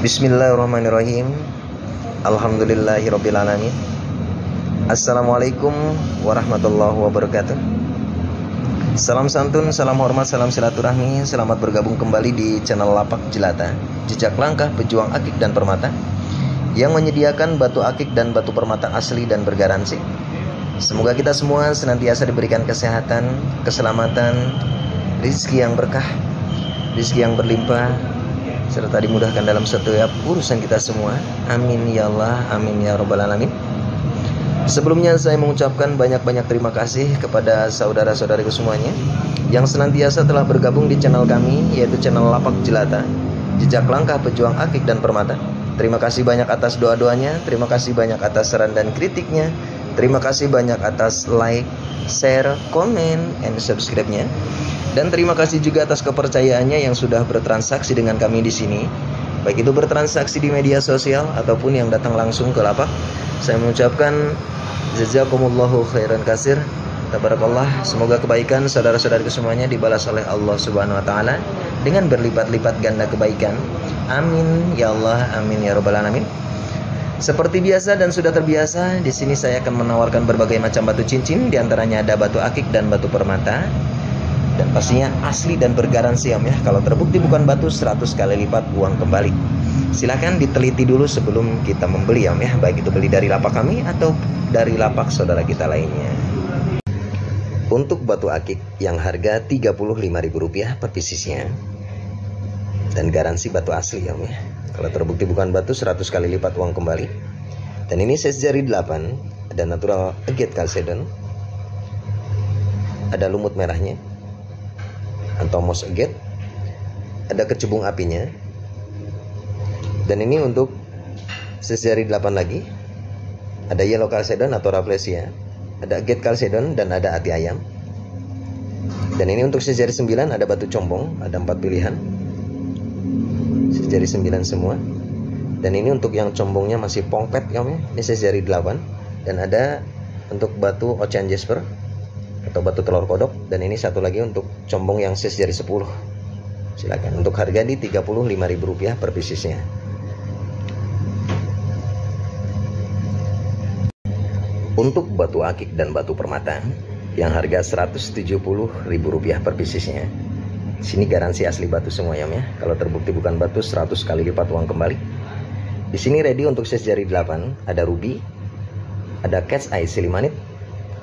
Bismillahirrahmanirrahim. Alhamdulillahirrabbilalamin. Assalamualaikum warahmatullahi wabarakatuh. Salam santun, salam hormat, salam silaturahmi. Selamat bergabung kembali di channel Lapak Jelata, jejak langkah pejuang akik dan permata, yang menyediakan batu akik dan batu permata asli dan bergaransi. Semoga kita semua senantiasa diberikan kesehatan, keselamatan, rizki yang berkah, rizki yang berlimpah, serta dimudahkan dalam setiap urusan kita semua. Amin ya Allah, amin ya Rabbal alamin. Sebelumnya saya mengucapkan banyak-banyak terima kasih kepada saudara-saudariku semuanya yang senantiasa telah bergabung di channel kami, yaitu channel Lapak Jelata, jejak langkah pejuang akik dan permata. Terima kasih banyak atas doa-doanya, terima kasih banyak atas saran dan kritiknya, terima kasih banyak atas like, share, komen, and subscribe-nya. Dan terima kasih juga atas kepercayaannya yang sudah bertransaksi dengan kami di sini, baik itu bertransaksi di media sosial ataupun yang datang langsung ke lapak. Saya mengucapkan jazakumullahu khairan katsir. Tabarakallah. Semoga kebaikan saudara-saudariku semuanya dibalas oleh Allah Subhanahu wa taala dengan berlipat-lipat ganda kebaikan. Amin ya Allah, amin ya Rabbal alamin. Seperti biasa dan sudah terbiasa, di sini saya akan menawarkan berbagai macam batu cincin, di antaranya ada batu akik dan batu permata. Dan pastinya asli dan bergaransi ya. Kalau terbukti bukan batu, 100 kali lipat uang kembali. Silahkan diteliti dulu sebelum kita membeli ya. Baik itu beli dari lapak kami atau dari lapak saudara kita lainnya. Untuk batu akik yang harga Rp35.000 per piecesnya, dan garansi batu asli ya. Kalau terbukti bukan batu, 100 kali lipat uang kembali. Dan ini size jari 8, ada natural agate chalcedon, ada lumut merahnya atau moss agate, ada kecubung apinya. Dan ini untuk size jari 8 lagi, ada yellow chalcedon atau rafflesia, ada agate chalcedon, dan ada ati ayam. Dan ini untuk size jari 9, ada batu combong, ada 4 pilihan, size jari 9 semua. Dan ini untuk yang combongnya masih pongpet ya, ini size jari 8. Dan ada untuk batu ocean jasper atau batu telur kodok. Dan ini satu lagi untuk combong yang size jari 10. Silakan. Untuk harga di Rp35.000 per piecesnya. Untuk batu akik dan batu permata yang harga Rp170.000 per piecesnya. Sini garansi asli batu semua ya. Kalau terbukti bukan batu, 100 kali lipat uang kembali. Di sini ready untuk size jari 8, ada ruby, ada cat's eye silimanit,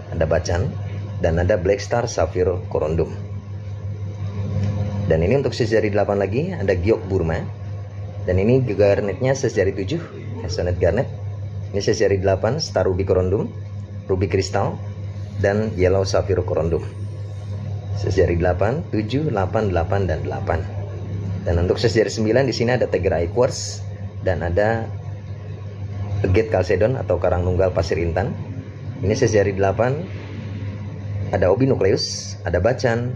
ada bacan, dan ada black star sapphire corundum. Dan ini untuk size jari 8 lagi, ada giok burma. Dan ini juga garnetnya size jari 7, hazelnut garnet. Ini size jari 8, star ruby corundum, ruby kristal, dan yellow sapphire corundum. Size jari 8, 7, 8, 8, dan 8. Dan untuk size jari 9 di sini ada tiger eye quartz, dan ada agate chalcedon atau karang nunggal pasir intan. Ini size jari 8, ada obi nucleus, ada bacan,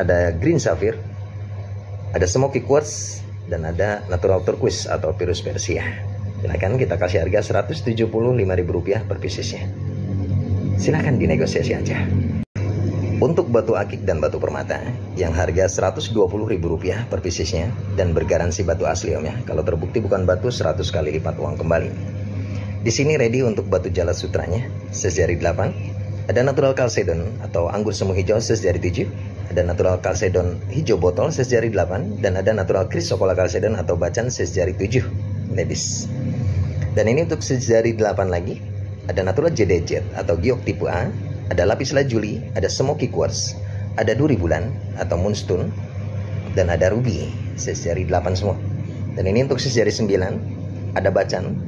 ada green sapphire, ada smoky quartz, dan ada natural turquoise atau virus persia. Silakan, kita kasih harga Rp175.000 per piecesnya. Silakan dinegosiasi aja. Untuk batu akik dan batu permata yang harga Rp120.000 per piecesnya dan bergaransi batu asli om ya. Kalau terbukti bukan batu, 100 kali lipat uang kembali. Di sini ready untuk batu jalat sutranya size jari 8, ada natural chalcedon atau anggur semu hijau size jari 7, ada natural chalcedon hijau botol size jari 8, dan ada natural chrysocolla chalcedon atau bacan size jari 7 ladies. Dan ini untuk size jari 8 lagi, ada natural jade jet atau giok tipe A, ada lapis lazuli, ada smoky quartz, ada duri bulan atau moonstone, dan ada ruby size jari 8 semua. Dan ini untuk size jari 9, ada bacan,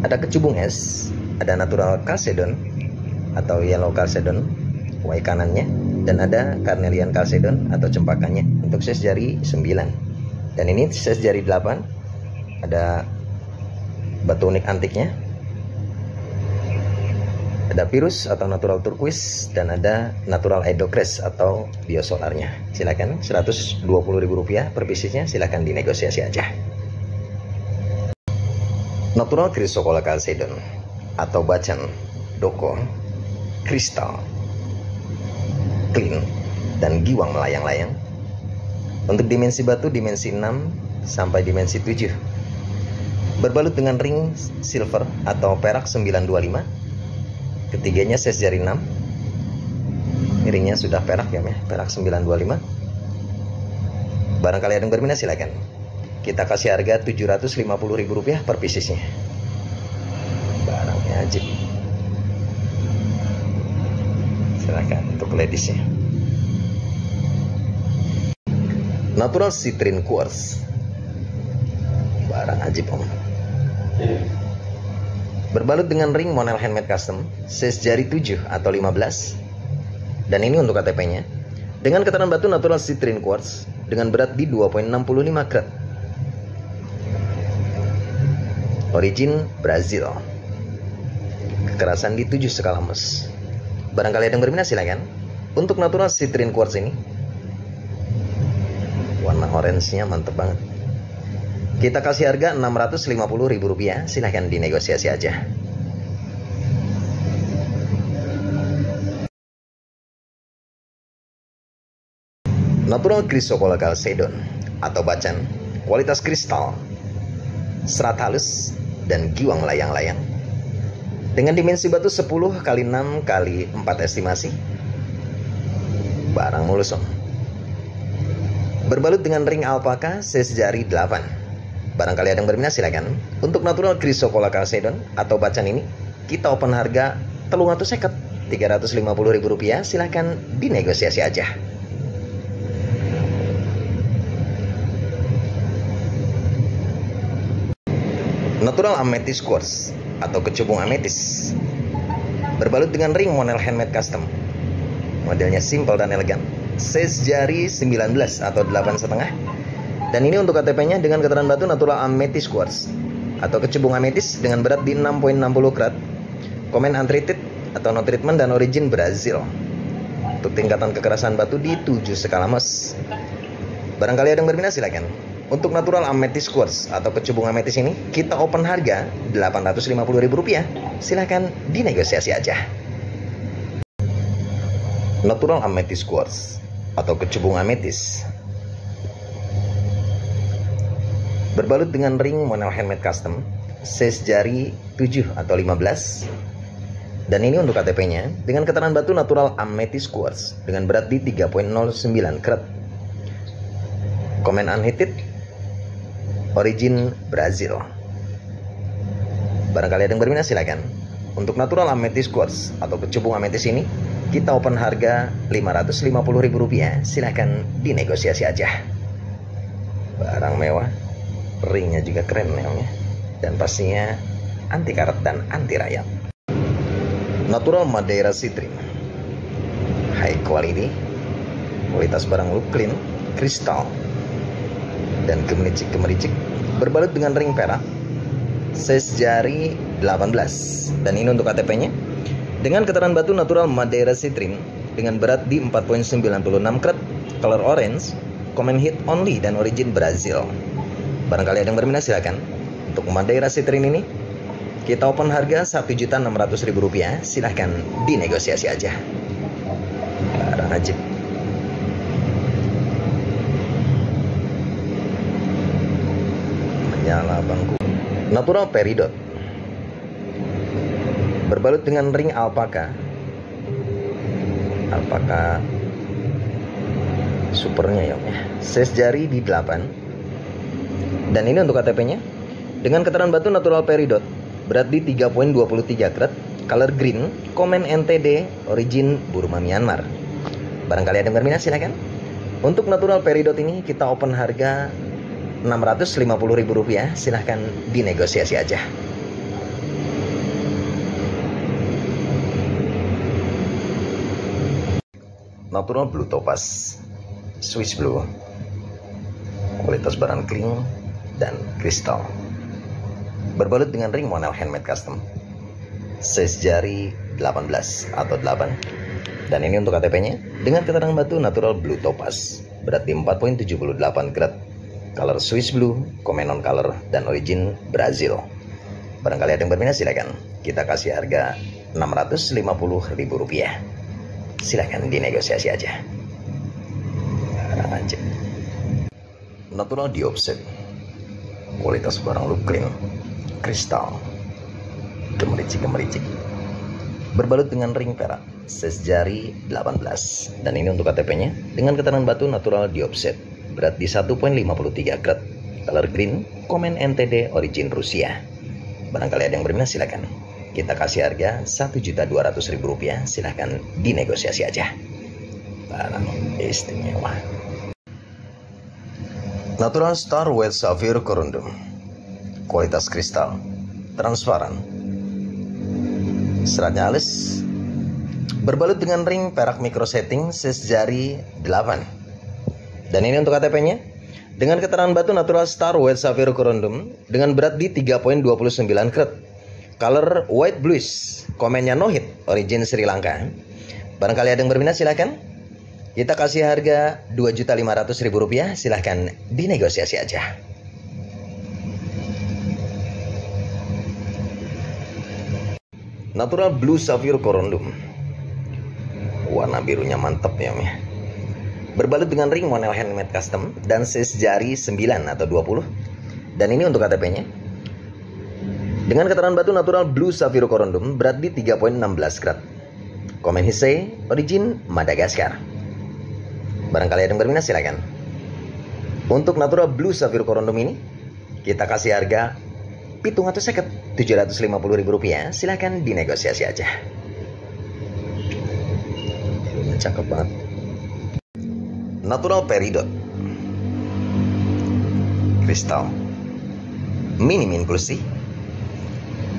ada kecubung es, ada natural chalcedon atau yellow chalcedon Y kanannya, dan ada carnelian chalcedon atau cempakanya untuk size jari 9. Dan ini size jari 8, ada batu unik antiknya, ada virus atau natural turquoise, dan ada natural idocrest atau biosolarnya. Silakan, Rp120.000 per piecesnya. Silakan dinegosiasi aja. Natural chrysocolla chalcedon atau bacan, doko, kristal, clean, dan giwang melayang-layang. Untuk dimensi batu dimensi 6 sampai dimensi 7. Berbalut dengan ring silver atau perak 925. Ketiganya size jari 6. Ringnya sudah perak ya, perak 925. Barangkali ada yang berminat silakan. Kita kasih harga Rp750.000 per piecesnya. Barangnya ajib. Silakan untuk ladiesnya. Natural citrine quartz. Barang ajib om. Berbalut dengan ring Monel handmade custom, size jari 7 atau 15. Dan ini untuk KTP-nya. Dengan keterangan batu natural citrine quartz dengan berat di 2,65 karat. Origin Brazil. Kekerasan di 7 skala Mohs. Barangkali ada yang berminat silakan. Untuk natural citrine quartz ini, warna orange-nya mantep banget. Kita kasih harga Rp650.000. Silahkan dinegosiasi aja. Natural Chrysocolla Chalcedon atau bacan, kualitas kristal, serat halus, dan giwang layang-layang. Dengan dimensi batu 10 x 6 x 4 estimasi. Barang mulus om. Berbalut dengan ring alpaka size jari 8. Barangkali ada yang berminat silakan. Untuk natural Chrysocolla Chalcedon atau bacan ini, kita open harga Rp350.000. Silahkan dinegosiasi aja. Natural amethyst quartz atau kecubung ametis. Berbalut dengan ring Monel handmade custom. Modelnya simple dan elegan. Size jari 19 atau 8,5. Dan ini untuk KTP-nya dengan keterangan batu natural amethyst quartz atau kecubung ametis dengan berat di 6,60 karat. Komen untreated atau no treatment dan origin Brazil. Untuk tingkatan kekerasan batu di 7 skala Mohs. Barangkali ada yang berminat silakan. Untuk natural amethyst quartz atau kecubung ametis ini, kita open harga Rp850.000. Silahkan dinegosiasi aja. Natural amethyst quartz atau kecubung ametis. Berbalut dengan ring Monel handmade custom, size jari 7 atau 15. Dan ini untuk KTP-nya dengan keterangan batu natural amethyst quartz dengan berat di 3,09 karat. Komen unheated. Origin Brazil. Barangkali ada yang berminat silakan. Untuk natural amethyst quartz atau kecubung ametis ini, kita open harga Rp550.000. Silahkan dinegosiasi aja. Barang mewah, ringnya juga keren namanya, dan pastinya anti karat dan anti rayap. Natural Madeira citrine, high quality, kualitas barang look clean, kristal, dan gemericik. Berbalut dengan ring perak size jari 18. Dan ini untuk KTP-nya dengan keterangan batu natural Madeira citrine dengan berat di 4,96 karat, color orange, comment hit only, dan origin Brazil. Barangkali ada yang berminat silakan. Untuk Madeira citrine ini, kita open harga Rp1.600.000. Silahkan dinegosiasi aja. Barang ajib. Menyala bangku. Natural peridot. Berbalut dengan ring alpaka. Alpaka supernya ya. Size jari di 8. Dan ini untuk KTP-nya dengan keterangan batu natural peridot, berat di 3,23 karat, color green, komen NTD, origin Burma Myanmar. Barangkali ada yang berminat silakan. Untuk natural peridot ini kita open harga Rp650.000. Silahkan dinegosiasi aja. Natural blue topaz, Swiss blue, kualitas barang clean dan kristal. Berbalut dengan ring Monel handmade custom, size jari 18 atau 8. Dan ini untuk KTP-nya dengan keterangan batu natural blue topaz, berat di 4,78 karat, color Swiss blue, komen non color, dan origin Brazil. Barangkali ada yang berminat silakan. Kita kasih harga Rp650.000. Silakan dinegosiasi aja. Natural diopset, Kualitas barang look clean, kristal, gemericik-gemericik, berbalut dengan ring perak, size jari 18. Dan ini untuk KTP-nya dengan keterangan batu natural di offset, berat di 1,53 karat, color green, komen NTD, origin Rusia. Barangkali ada yang berminat silakan. Kita kasih harga Rp1.200.000, silahkan dinegosiasi aja. Barang istimewa. Natural Star White Sapphire Corundum, kualitas kristal, transparan, seratnya halus, berbalut dengan ring perak micro setting, size jari 8. Dan ini untuk KTP-nya dengan keterangan batu natural Star White Sapphire Corundum dengan berat di 3,29 karat, color white bluish, komennya no hit, origin Sri Lanka. Barangkali ada yang berminat silakan. Kita kasih harga Rp2.500.000, silahkan dinegosiasi aja. Natural Blue Sapphire Corundum, warna birunya mantap ya, berbalut dengan ring monel handmade custom dan size jari 9 atau 20. Dan ini untuk KTP-nya dengan keterangan batu natural Blue Sapphire Corundum, berat di 3,16 karat, komen Hisei, origin Madagaskar. Barangkali ada yang berminat silakan. Untuk natural Blue Sapphire Corundum ini kita kasih harga Rp750.000, silahkan dinegosiasi aja. Cakep banget. Natural Peridot, kristal, minim inklusi,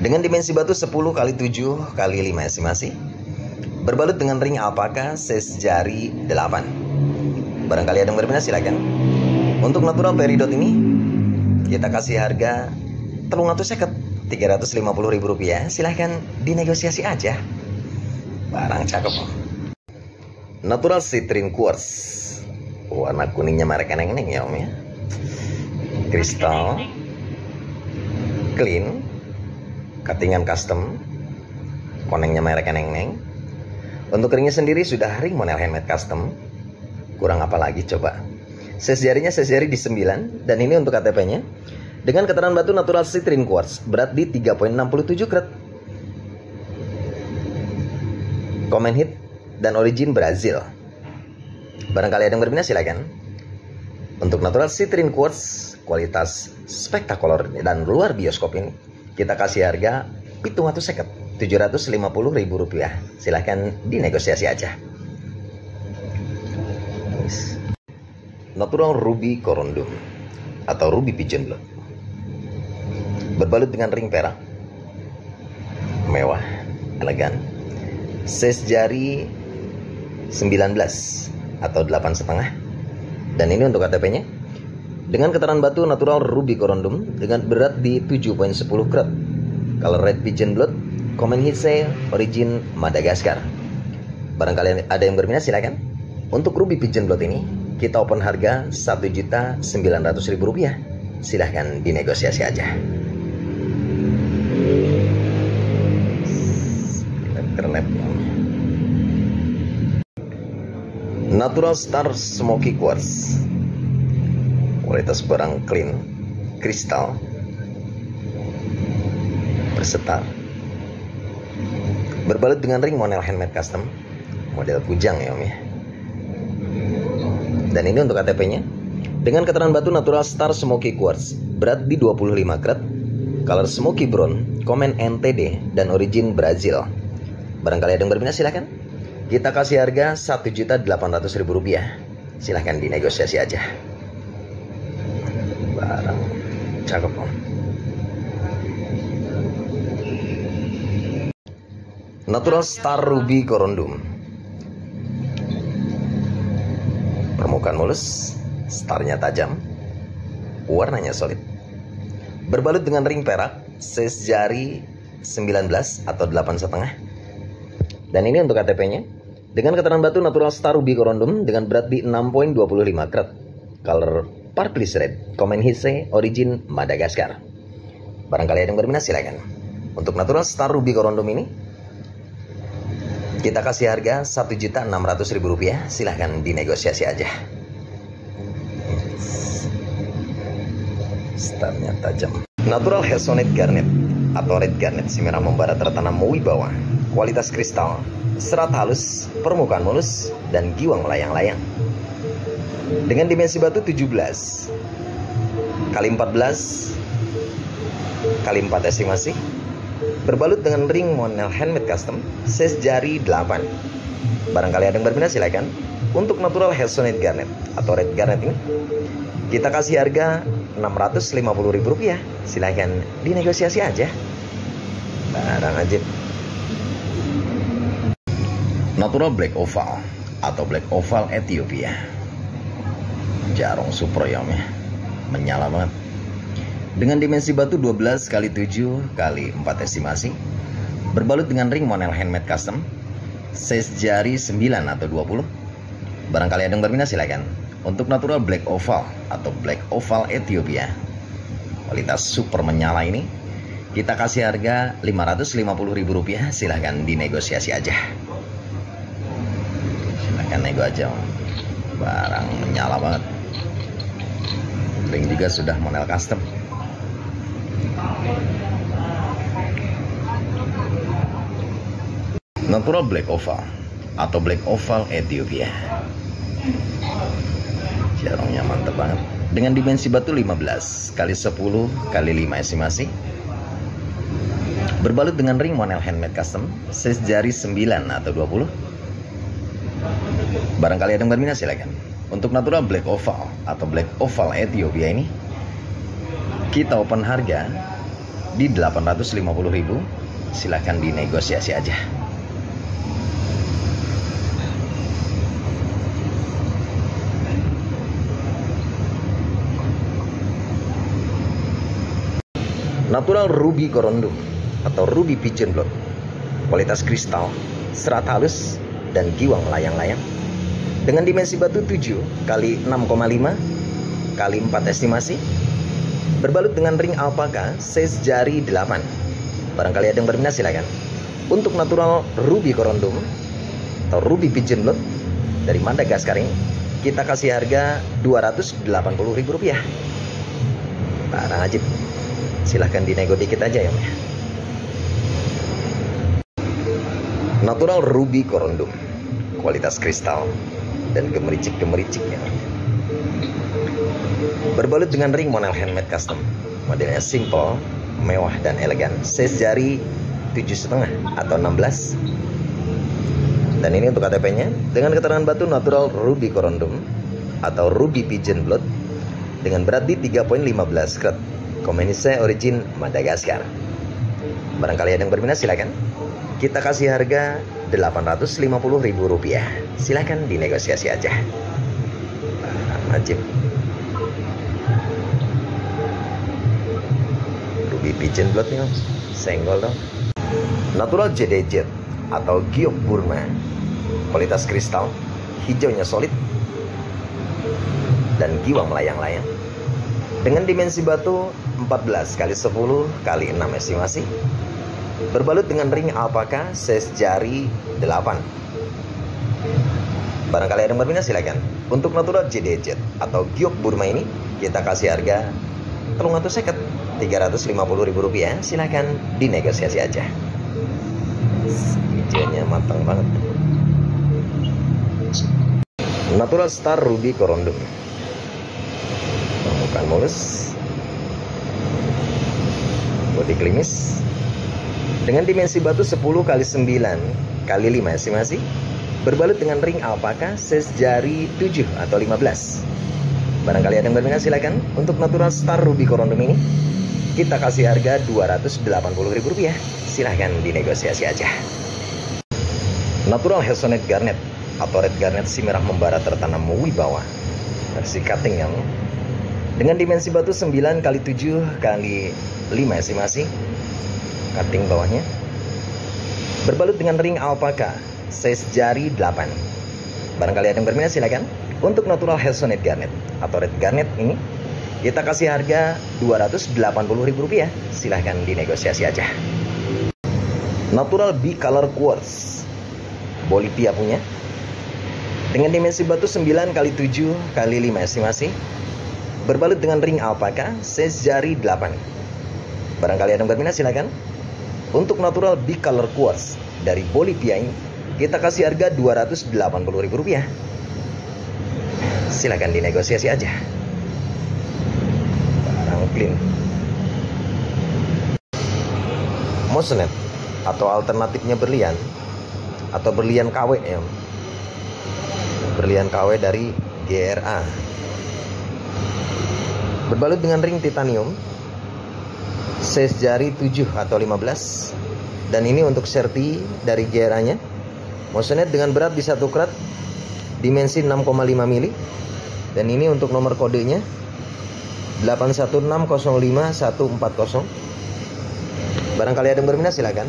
dengan dimensi batu 10x7x5 estimasi, berbalut dengan ring alpaka, size jari 8. Barangkali ada yang berminat silakan. Untuk natural peridot ini kita kasih harga Rp350.000, silahkan dinegosiasi aja. Barang cakep. Natural citrine quartz, warna kuningnya merek neng-neng ya om ya, kristal, clean, cuttingan custom, konengnya merek neng-neng. Untuk ringnya sendiri sudah ring monel handmade custom. Kurang apa lagi coba. Size jarinya size jari di 9. Dan ini untuk KTP-nya dengan keterangan batu natural citrine quartz, berat di 3,67 karat, komen hit dan origin Brazil. Barangkali ada yang berminat silakan. Untuk natural citrine quartz, kualitas spektakuler dan luar bioskop ini kita kasih harga Rp750.000, silahkan dinegosiasi aja. Natural Ruby Corundum atau Ruby Pigeon Blood, berbalut dengan ring perak, mewah, elegan, size jari 19 atau 8,5. Dan ini untuk KTP-nya dengan keterangan batu natural Ruby Corundum dengan berat di 7,10 karat, color red pigeon blood, komen Hisei, origin Madagaskar. Barangkali ada yang berminat silakan. Untuk Ruby Pigeon Blood ini kita open harga Rp1.900.000, silahkan dinegosiasi aja. Keren. Natural Star Smoky Quartz, kualitas barang clean, kristal, bersetar, berbalut dengan ring monel handmade custom, model kujang ya om ya. Dan ini untuk KTP-nya dengan keterangan batu natural Star Smoky Quartz, berat di 25 karat, color smoky brown, komen NTD dan origin Brazil. Barangkali ada yang berminat silakan. Kita kasih harga Rp1.800.000, silahkan dinegosiasi aja. Barang cakep om. Natural Star Ruby Corundum, permukaan mulus, starnya tajam, warnanya solid, berbalut dengan ring perak, size jari 19 atau 8,5. Dan ini untuk KTP-nya dengan keterangan batu natural Star Ruby Corundum dengan berat di 6,25 karat, color purplish red, komen Hisei, origin Madagaskar. Barangkali ada yang berminat silakan. Untuk natural Star Ruby Corundum ini kita kasih harga Rp1.600.000, silahkan dinegosiasi aja. Startnya tajam. Natural Hazelnut Garnet atau Red Garnet si merah membara tertanam wibawa. Kualitas kristal, serat halus, permukaan mulus, dan giwang melayang-layang. Dengan dimensi batu 17 kali 14 kali 4 estimasi. Berbalut dengan ring monel handmade custom, size jari 8. Barangkali ada yang berminat silakan. Untuk natural Hazelnut Garnet atau Red Garnet ini kita kasih harga Rp650.000. Silahkan dinegosiasi aja. Barang ajib. Natural Black Oval atau Black Oval Ethiopia. Jarong suproyomnya menyala banget. Dengan dimensi batu 12 kali 7 kali 4 estimasi. Berbalut dengan ring monel handmade custom, size jari 9 atau 20. Barangkali ada yang berminat silakan. Untuk natural Black Oval atau Black Oval Ethiopia, kualitas super menyala ini kita kasih harga Rp550.000. Silahkan dinegosiasi aja. Silahkan nego aja. Barang menyala banget. Ring juga sudah model custom. Natural Black Oval atau Black Oval Ethiopia. Jarongnya mantep banget. Dengan dimensi batu 15 kali 10 kali 5 estimasi. Berbalut dengan ring monel handmade custom, size jari 9 atau 20. Barangkali ada yang berminat silakan. Untuk natural Black Oval atau Black Oval Ethiopia ini kita open harga di Rp850.000. Silahkan dinegosiasi aja. Natural Ruby Corundum atau Ruby Pigeon Blood. Kualitas kristal, serat halus, dan giwang melayang-layang. Dengan dimensi batu 7 kali 6,5 kali 4 estimasi. Berbalut dengan ring alpaka, size jari 8. Barangkali ada yang berminat silakan. Untuk natural Ruby Corundum atau Ruby Pigeon Blood dari Madagaskar ini kita kasih harga Rp280.000. Barang ajib. Silahkan dinego dikit aja ya. Natural Ruby Corundum, kualitas kristal dan gemericik-gemericiknya. Berbalut dengan ring monel handmade custom. Modelnya simple, mewah dan elegan. Size jari 7,5 atau 16. Dan ini untuk KTP-nya dengan keterangan batu natural Ruby Corundum atau Ruby Pigeon Blood dengan berat di 3,15 karat. Komenise origin Madagaskar. Barangkali ada yang berminat silakan. Kita kasih harga Rp850.000. Silakan dinegosiasi aja. Wajib. Ruby Pigeon Blood nih, senggol dong. Natural JDJ atau Giok Burma. Kualitas kristal, hijaunya solid, dan giwang melayang-layang. Dengan dimensi batu 14 kali 10 kali 6 estimasi. Berbalut dengan ring alpaka, size jari 8. Barangkali ada yang berminat silakan. Untuk natural JDJ atau Giok Burma ini kita kasih harga Rp350.000. Silakan dinegosiasi aja. Hijaunya matang banget. Natural Star Ruby Corundum, permukaan mulus, bodi klimis, dengan dimensi batu 10 kali 9 kali 5 estimasi. Berbalut dengan ring alpaka, size jari 7 atau 15. Barangkali ada yang berminat silakan. Untuk natural Star Ruby Corundum ini kita kasih harga Rp280.000. Silahkan dinegosiasi aja. Natural Hazelnut Garnet atau Red Garnet si merah membara tertanam wibawa, versi cutting yang dengan dimensi batu 9 kali 7 kali 5 estimasi. Cutting bawahnya. Berbalut dengan ring alpaka, size jari 8. Barangkali ada yang berminat silakan. Untuk natural Hazelnut Garnet atau Red Garnet ini kita kasih harga Rp280.000. Silahkan dinegosiasi aja. Natural B-Color Quartz, Bolivia punya. Dengan dimensi batu 9 kali 7 kali 5 estimasi. Berbalut dengan ring alpaka size jari 8. Barangkali ada yang berminat silakan. Untuk natural bicolor quartz dari Bolivia ini kita kasih harga Rp280.000. Silakan dinegosiasi aja. Barang clean. Moissanite atau alternatifnya berlian atau berlian KW ya. Berlian KW dari GRA. Berbalut dengan ring titanium size jari 7 atau 15. Dan ini untuk serti dari GRA nya. Moissanite dengan berat di 1 karat, dimensi 6,5 mili. Dan ini untuk nomor kodenya 816054140. Barangkali ada yang berminat silakan.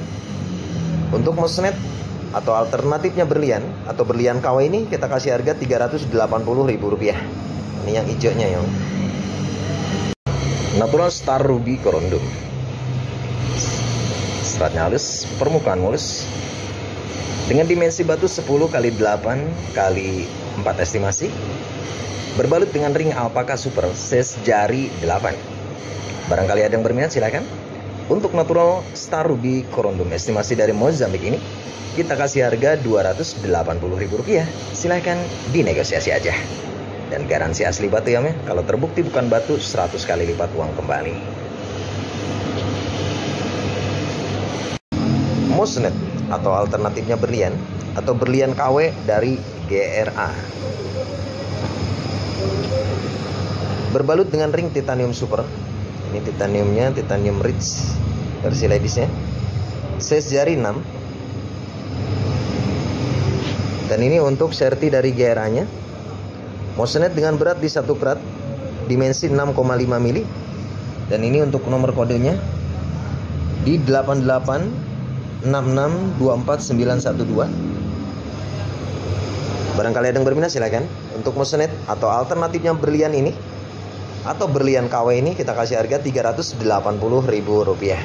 Untuk Moissanite atau alternatifnya berlian atau berlian KW ini kita kasih harga Rp380.000. Ini yang hijaunya ya. Natural Star Ruby Corundum. Seratnya halus, permukaan mulus. Dengan dimensi batu 10 x 8 x 4 estimasi. Berbalut dengan ring alpaka super size jari 8. Barangkali ada yang berminat silakan. Untuk natural Star Ruby Corundum estimasi dari Mozambik ini kita kasih harga Rp280.000. Silakan dinegosiasi aja. Dan garansi asli batu ya, kalau terbukti bukan batu 100 kali lipat uang kembali. Moissanite atau alternatifnya berlian atau berlian KW dari GRA. Berbalut dengan ring titanium super. Ini titaniumnya, titanium rich versi ladiesnya. Size jari 6. Dan ini untuk serti dari GRA nya. Moissanite dengan berat di 1 karat, dimensi 6,5 mili. Dan ini untuk nomor kodenya di 8866249112. Barangkali ada yang berminat silakan. Untuk Moissanite atau alternatifnya berlian ini atau berlian KW ini kita kasih harga Rp380.000.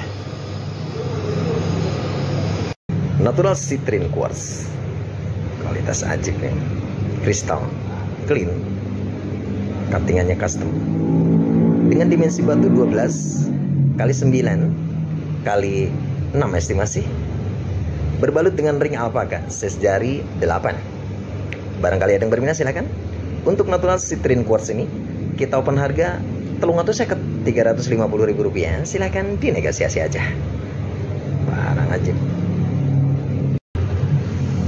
Natural citrine quartz. Kualitas ajib ya. Kristal clean, cuttingannya custom dengan dimensi batu 12 x 9 x 6 estimasi. Berbalut dengan ring alpaka size jari 8. Barangkali ada yang berminat silakan. Untuk natural citrine quartz ini kita open harga Rp350.000. Silakan dinegosiasi aja. Barang ajib.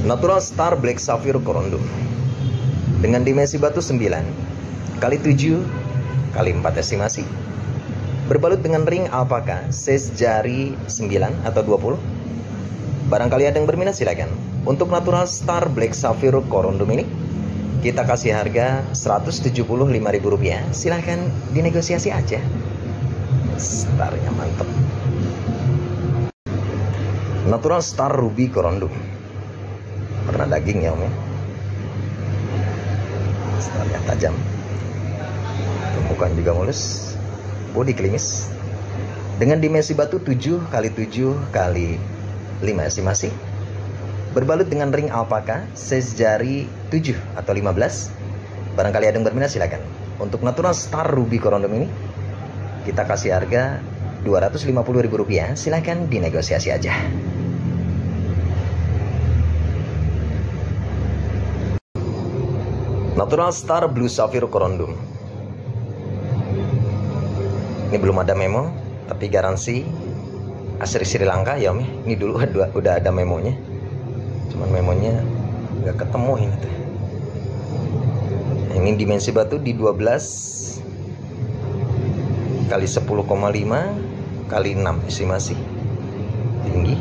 Natural Star Black Sapphire Corundum dengan dimensi batu 9 x 7 x 4 estimasi. Berbalut dengan ring alpaka size jari 9 atau 20. Barangkali ada yang berminat silakan. Untuk natural Star Black Sapphire Corundum ini kita kasih harga Rp175.000. Silahkan dinegosiasi aja. Starnya mantep. Natural Star Ruby Corundum. Warna daging ya om ya. Starnya tajam. Permukaan juga mulus. Bodi klimis. Dengan dimensi batu 7 x 7 x 5 estimasi. Berbalut dengan ring alpaka size jari 7 atau 15. Barangkali ada yang berminat silakan. Untuk natural Star Ruby Corundum ini kita kasih harga Rp250.000. Silakan dinegosiasi aja. Natural Star Blue Sapphire Corundum. Ini belum ada memo, tapi garansi asli Sri Lanka ya om. Ini dulu udah ada memonya. Cuman memonya nggak ketemu ini tuh. Ini dimensi batu di 12 x 10,5 x 6 estimasi. Tinggi.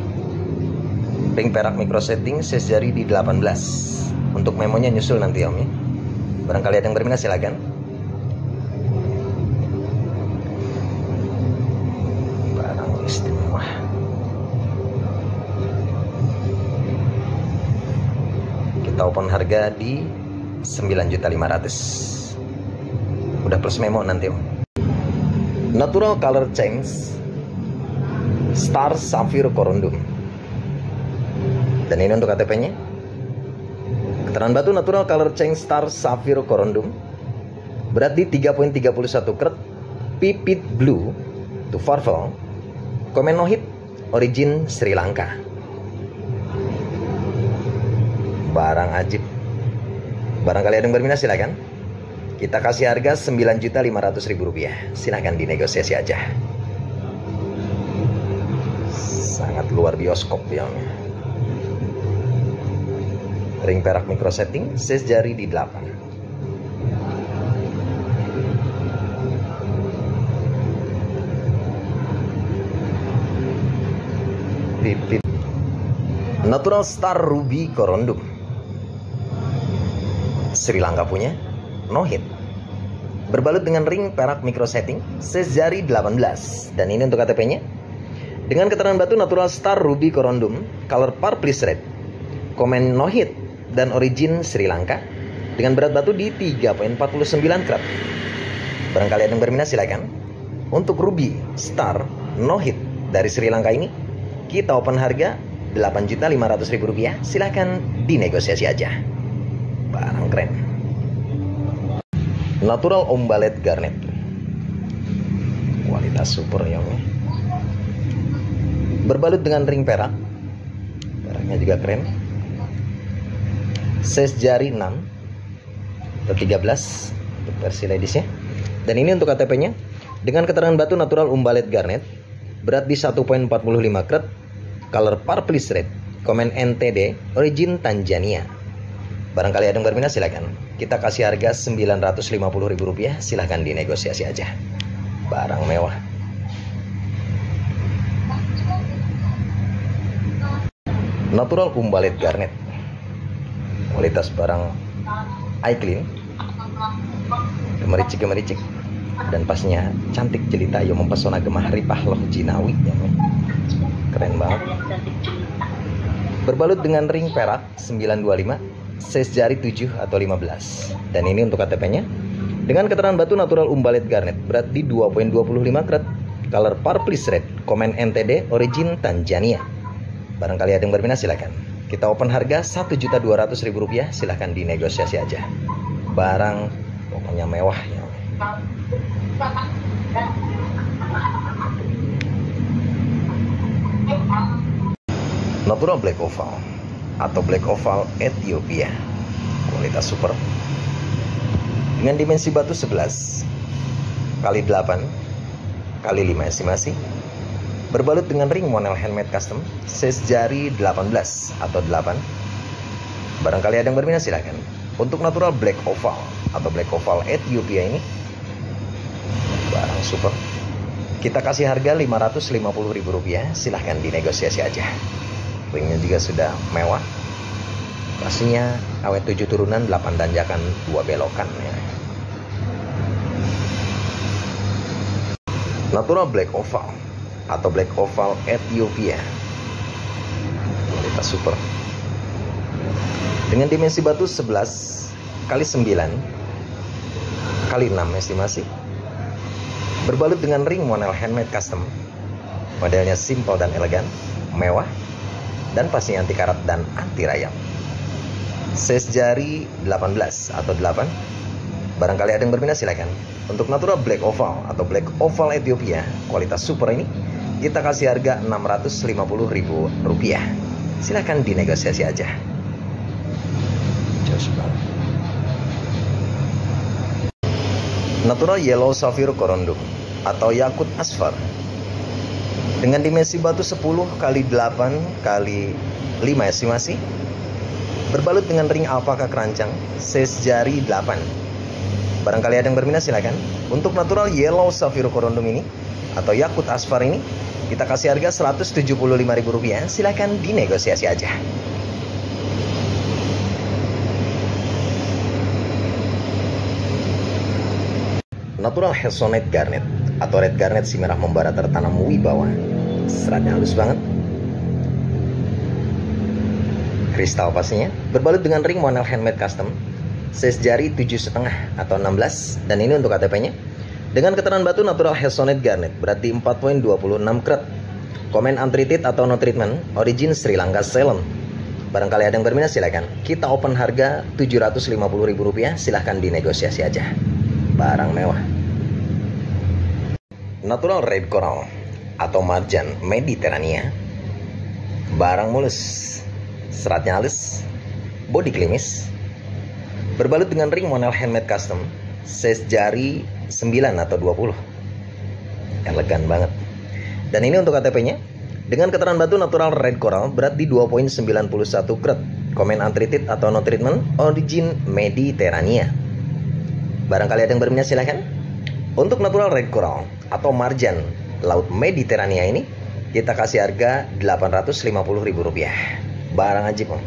Ring perak micro setting size jari di 18. Untuk memonya nyusul nanti om ya. Barangkali ada yang berminat silakan. Barang istimewa. Kita open harga di 9.500.000. Udah plus memo nanti om. Natural Color Change Star Sapphire Corundum. Dan ini untuk KTP-nya. Keterangan batu Natural Color Change Star Sapphire Corundum berat di 3.31 karat, pipit blue to Farvel, komen no hit, origin Sri Lanka. Barang ajib. Barangkali ada yang berminat silakan. Kita kasih harga Rp9.500.000. Silakan dinegosiasi aja. Sangat luar bioskop ya. Ring perak micro setting, size jari di 8. Natural Star Ruby Corondum, Sri Lanka punya, no hit. Berbalut dengan ring perak micro setting, size jari 18. Dan ini untuk KTP-nya. Dengan keterangan batu Natural Star Ruby Corondum, color purplish red, komen no hit dan origin Sri Lanka. Dengan berat batu di 3.49 karat. Barangkali ada yang berminat silakan. Untuk Ruby Star no hit dari Sri Lanka ini, kita open harga Rp8.500.000. Silahkan dinegosiasi aja. Barang keren. Natural Ombalet Garnet, kualitas super ya. Berbalut dengan ring perak. Peraknya juga keren. Size jari 6 atau 13 untuk versi ladiesnya. Dan ini untuk KTP-nya. Dengan keterangan batu Natural Ombalet Garnet, berat di 1.45 karat, color purplish red, komen NTD, origin Tanzania. Barangkali ada yang berminat silakan. Kita kasih harga Rp950.000. Silahkan dinegosiasi aja. Barang mewah. Natural Ombalet Garnet, kualitas barang eye clean, gemericik dan pasnya cantik jelita yang mempesona gemah ripah loh jinawi ya. Keren banget. Berbalut dengan ring perak 925, size jari 7 atau 15. Dan ini untuk KTP-nya. Dengan keterangan batu Natural Ombalet Garnet, berat di 2.25 karat, color purplish red, komen NTD, origin Tanzania. Barangkali ada yang berminat silakan. Kita open harga Rp1.200.000. Silahkan dinegosiasi aja. Barang pokoknya mewah ya. Natural Black Oval atau Black Oval Ethiopia, kualitas super. Dengan dimensi batu 11 kali 8 kali 5 estimasi. Berbalut dengan ring monel handmade custom, size jari 18 atau 8. Barangkali ada yang berminat silakan. Untuk Natural Black Oval atau Black Oval Ethiopia ini, barang super. Kita kasih harga Rp550.000. Silahkan dinegosiasi aja. Ringnya juga sudah mewah. Pastinya awet 7 turunan, 8 tanjakan, 2 belokan ya. Natural Black Oval atau Black Oval Ethiopia, kualitas super. Dengan dimensi batu 11 kali 9 kali 6 estimasi. Berbalut dengan ring monel handmade custom. Modelnya simple dan elegan, mewah, dan pastinya anti karat dan anti rayap. Size jari 18 atau 8. Barangkali ada yang berminat silakan. Untuk Natural Black Oval atau Black Oval Ethiopia, kualitas super ini, kita kasih harga Rp650.000. Silahkan dinegosiasi aja. Jos banget. Natural Yellow Sapphire Corondum atau Yakut Asfar. Dengan dimensi batu 10 kali 8 kali 5 estimasi. Berbalut dengan ring alpaka kerancang, size jari 8. Barangkali ada yang berminat silakan. Untuk Natural Yellow Sapphire Corondum ini atau Yakut Asfar ini, kita kasih harga Rp175.000. Silahkan dinegosiasi aja. Natural Hesonite Garnet atau Red Garnet si merah membara tertanam wibawa. Seratnya halus banget. Kristal pastinya. Berbalut dengan ring monel handmade custom. Size jari 7,5 atau 16. Dan ini untuk KTP-nya. Dengan keterangan batu Natural Hesonite Garnet, berarti 4.26 karat. Komen untreated atau no treatment, origin Sri Lanka Ceylon. Barangkali ada yang berminat silakan. Kita open harga Rp750.000. Silahkan dinegosiasi aja. barang mewah. Natural red coral atau marjan Mediterania, barang mulus, seratnya halus, bodi klimis, berbalut dengan ring monel handmade custom, size jari 9 atau 20. Elegan banget. Dan ini untuk KTP-nya dengan keterangan batu natural red coral, berat di 2.91 karat, komen untreated atau no treatment, origin Mediterania. Barangkali ada yang berminat silahkan. Untuk natural red coral atau marjan laut Mediterania ini kita kasih harga Rp850.000. Barang ajib, Om.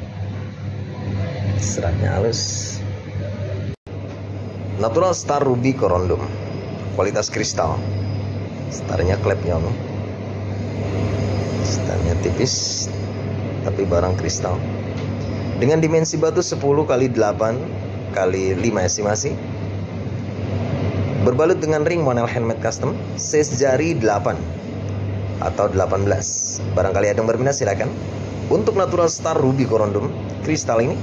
Seratnya halus. Natural star ruby corundum, kualitas kristal. Starnya klepnya, Om. Starnya tipis tapi barang kristal. Dengan dimensi batu 10 x 8 x 5 estimasi. Berbalut dengan ring monel handmade custom, size jari 8 atau 18. Barangkali ada yang berminat silakan. Untuk natural star ruby corundum kristal ini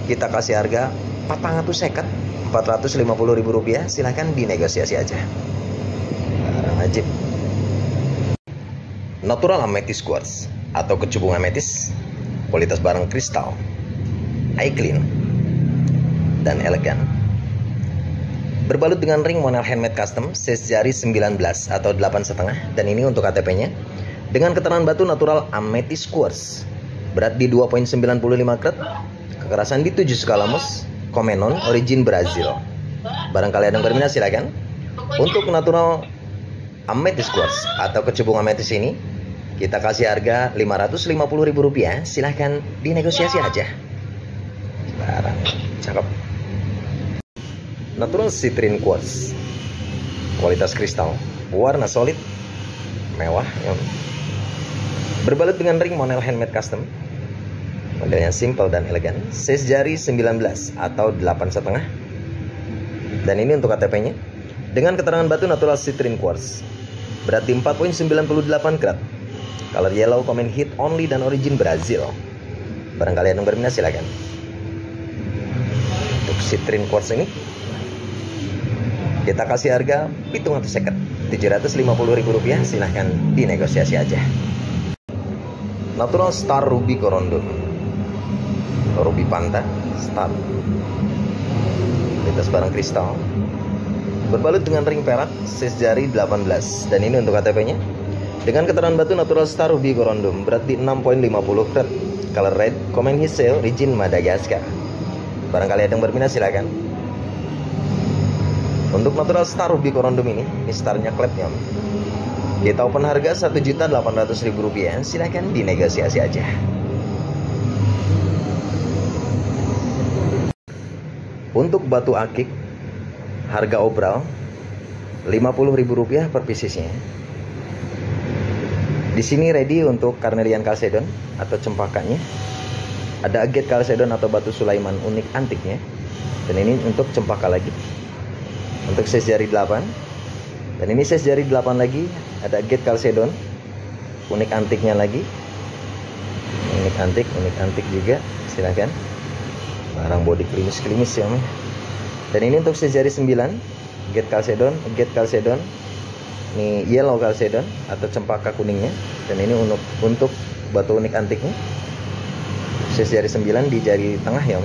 kita kasih harga Rp450.000. Silahkan dinegosiasi aja. Barang ajib. Natural amethyst quartz atau kecubung ametis, kualitas barang kristal, eye clean dan elegan. Berbalut dengan ring monel handmade custom, size jari 19 atau 8,5, dan ini untuk KTP-nya dengan keterangan batu natural amethyst quartz, berat di 2.95 karat, kekerasan di 7 skala Mohs, Comenon, origin Brazil. Barangkali ada yang berminat silakan. Untuk natural amethyst quartz atau kecubung ametis ini kita kasih harga Rp550.000. Silahkan dinegosiasi aja. Barang cakep. Natural citrine quartz, kualitas kristal, warna solid, mewah, berbalut dengan ring monel handmade custom, modelnya simple dan elegan, size jari 19 atau 8,5, dan ini untuk KTP-nya dengan keterangan batu natural citrine quartz, berat di 4.98 karat, color yellow, comment hit only dan origin Brazil. Barangkali yang berminat silakan. Untuk citrine quartz ini kita kasih harga Rp750.000. Silahkan dinegosiasi aja. Natural star ruby corundum, ruby panta star, kualitas barang kristal, berbalut dengan ring perak, size jari 18, dan ini untuk KTP-nya dengan keterangan batu natural star ruby corundum, berat di 6.50 karat, color red, comment hiseo, origin Madagaskar. Barangkali ada yang berminat silakan. Untuk natural star ruby corundum ini starnya klepnya, kita open harga Rp1.800.000. Silahkan dinegosiasi aja. Untuk batu akik harga obral Rp50.000 per piecesnya. Di sini ready untuk carnelian chalcedon atau cempakanya. Ada agate chalcedon atau batu Sulaiman unik antiknya. Dan ini untuk cempaka lagi. Untuk size jari 8, dan ini size jari 8 lagi, ada agate chalcedon unik antiknya lagi, unik antik juga. Silahkan. Barang body klimis ya. Dan ini untuk size jari 9, agate chalcedon, ini yellow chalcedon atau cempaka kuningnya, dan ini untuk batu unik antiknya, size jari 9 di jari tengah ya.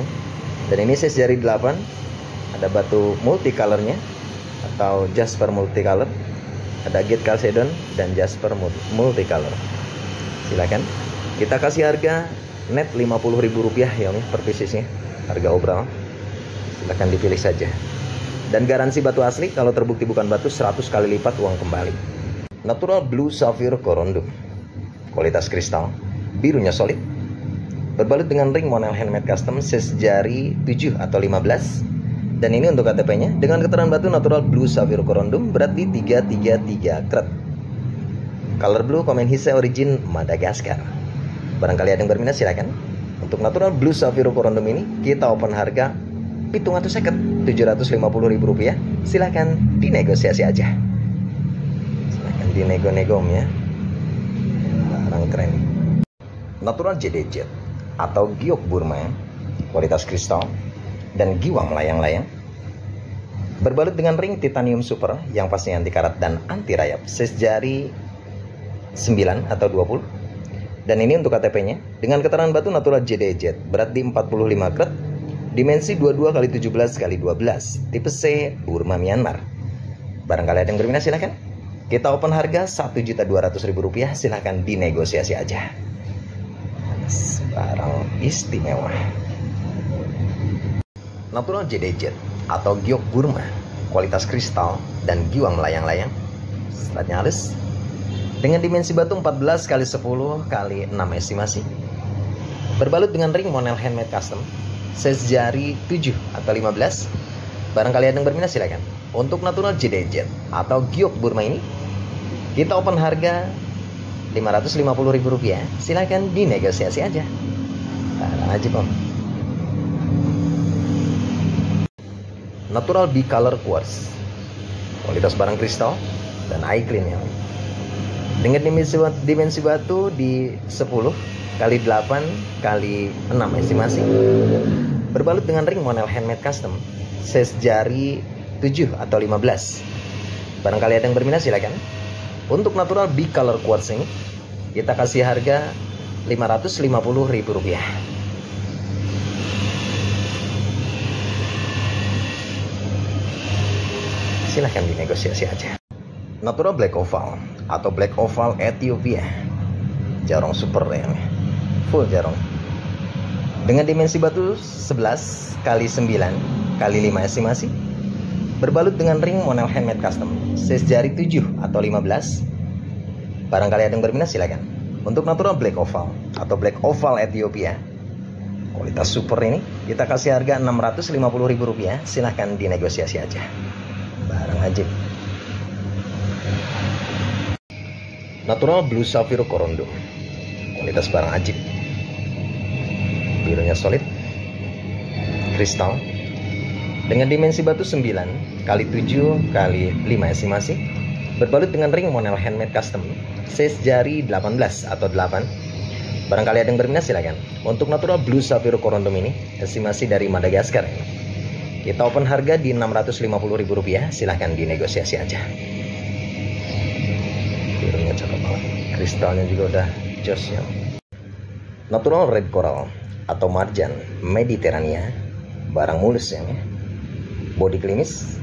Dan ini size jari 8, ada batu multicolornya atau jasper multicolor, ada agate chalcedon dan jasper multicolor. Silakan kita kasih harga net Rp50.000 ya per piecesnya, harga obral. Silakan dipilih saja. Dan garansi batu asli, kalau terbukti bukan batu 100 kali lipat uang kembali. Natural blue sapphire corundum, kualitas kristal, birunya solid, berbalut dengan ring monel handmade custom, size jari 7 atau 15. Dan ini untuk KTP-nya dengan keterangan batu natural blue sapphire corundum, berat di 333 karat, color blue, comment hiseo, origin Madagaskar. Barangkali ada yang berminat silakan. Untuk natural blue sapphire corundum ini kita open harga Rp750.000. Silahkan dinegosiasi aja. Silahkan dinego-nego ya. Barang keren. Natural JDJ atau giok Burma, kualitas kristal dan giwang layang-layang, Berbalut dengan ring titanium super yang pastinya anti karat dan anti rayap. Size jari 9 atau 20. Dan ini untuk KTP-nya dengan keterangan batu natural JDJ, berat di 45 karat, dimensi 22x17x12, tipe C, Burma Myanmar. Barangkali ada yang berminat silahkan. Kita open harga Rp1.200.000, silahkan dinegosiasi aja. Barang istimewa. Natural JDJ atau giok Burma, kualitas kristal dan giwang melayang-layang, selatnya halus, dengan dimensi batu 14x10x6 estimasi. Berbalut dengan ring monel handmade custom, size jari 7 atau 15. Barangkali ada yang berminat silahkan. Untuk natural JDJ atau giok Burma ini, kita open harga Rp550.000, silahkan dinegosiasi aja. Barang aja om. Natural bicolor quartz, kualitas barang kristal dan eye clean ya. Dengan dimensi batu di 10x8x6 estimasi. Berbalut dengan ring monel handmade custom, size jari 7 atau 15. Barangkali ada yang berminat silakan. Untuk natural bicolor quartz ini, kita kasih harga Rp550.000. Silahkan dinegosiasi aja. Natural black oval atau black oval Ethiopia, jarong super ya, full jarong. Dengan dimensi batu 11x9x5 estimasi. Berbalut dengan ring monel handmade custom, size jari 7 atau 15. Barangkali ada yang berminat silakan. Untuk natural black oval atau black oval Ethiopia, kualitas super ini, kita kasih harga Rp650.000, silahkan dinegosiasi aja. Barang ajib. Natural blue sapphire corundum, kualitas barang ajib. Birunya solid, kristal, dengan dimensi batu 9x7x5 estimasi. Berbalut dengan ring monel handmade custom, size jari 18 atau 8. Barangkali ada yang berminat silakan. Untuk natural blue sapphire corundum ini, estimasi dari Madagaskar ini, kita open harga di Rp650.000, silahkan dinegosiasi aja. Birunya cakep banget, kristalnya juga udah jos ya. Natural red coral atau marjan Mediterania, barang mulus ya. Body klimis,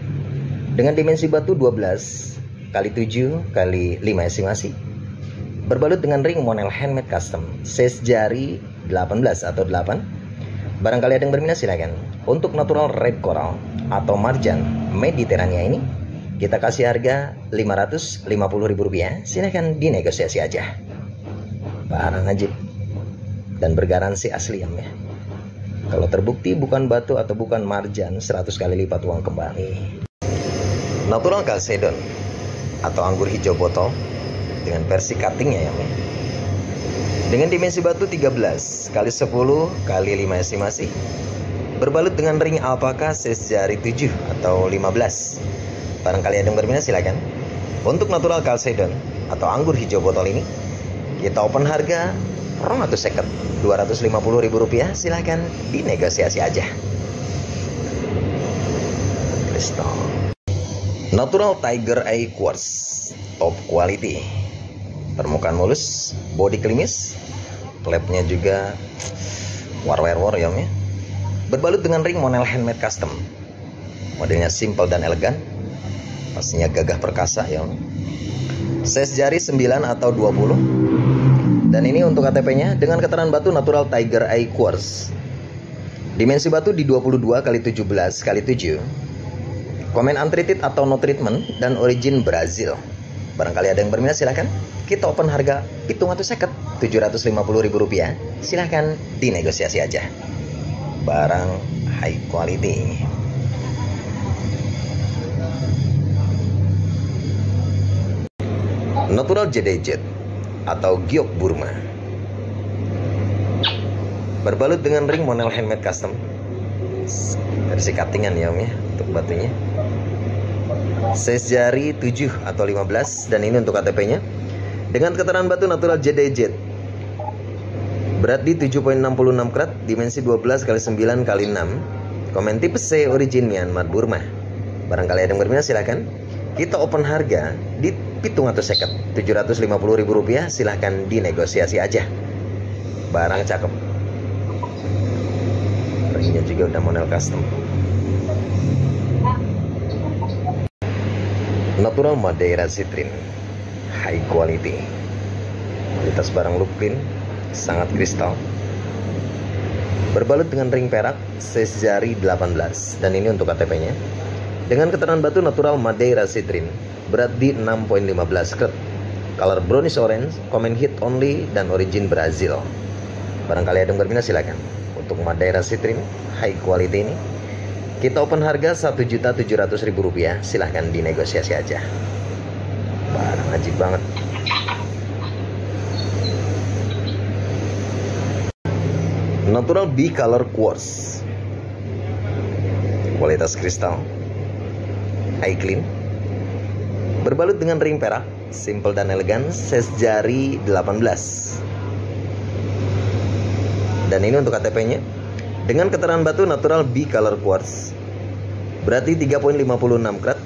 dengan dimensi batu 12x7x5 estimasi. Berbalut dengan ring monel handmade custom, size jari 18 atau 8. Barangkali ada yang berminat silakan. Untuk natural red coral atau marjan Mediterania ini, kita kasih harga Rp550.000, silahkan dinegosiasi aja. Barang ajib dan bergaransi asli ya. Kalau terbukti bukan batu atau bukan marjan, 100 kali lipat uang kembali. Natural chalcedon atau anggur hijau botol dengan versi cuttingnya ya. Dengan dimensi batu 13x10x5 estimasi. Berbalut dengan ring alpaka, size jari 7 atau 15. Barangkali ada yang berminat silakan. Untuk natural chalcedon atau anggur hijau botol ini, kita open harga Rp250.000, silahkan dinegosiasi aja. Kristal. Natural tiger eye quartz, top quality. Permukaan mulus, body klimis, klepnya juga war ya. Berbalut dengan ring monel handmade custom. Modelnya simple dan elegan, pastinya gagah perkasa ya. Size jari 9 atau 20. Dan ini untuk KTP-nya dengan keterangan batu natural tiger eye quartz. Dimensi batu di 22x17x7. Komen untreated atau no treatment dan origin Brazil. Barangkali ada yang berminat silahkan. Kita open harga Rp750.000, silahkan dinegosiasi aja. Barang high quality. Natural JDJ atau giok Burma, berbalut dengan ring monel handmade custom, versi cuttingan ya om ya untuk batunya. Size jari 7 atau 15 dan ini untuk KTP-nya dengan keterangan batu natural JDJ. Berat di 7,66 karat, dimensi 12x9x6. Komen tipe C, origin Myanmar Burma. Barangkali ada yang berminat silahkan. Kita open harga di pitung atau seket Rp750.000, silahkan dinegosiasi aja. Barang cakep. Ringnya juga udah model custom. Natural Madeira Citrine, high quality. Kualitas barang look clean, sangat kristal. Berbalut dengan ring perak, size jari 18. Dan ini untuk KTP-nya. Dengan keterangan batu natural Madeira Citrine, berat di 6,15 karat. Color brownish orange, common hit only, dan origin Brazil. Barangkali ada yang berminat silakan. Untuk Madeira Citrine, high quality ini, kita open harga Rp1.700.000, silahkan dinegosiasi aja. Barang ajib banget. Natural B-color quartz, kualitas kristal, high clean, berbalut dengan ring perak, simple dan elegan, size jari 18. Dan ini untuk KTP-nya. Dengan keterangan batu natural B-color quartz, berarti 3,56 karat.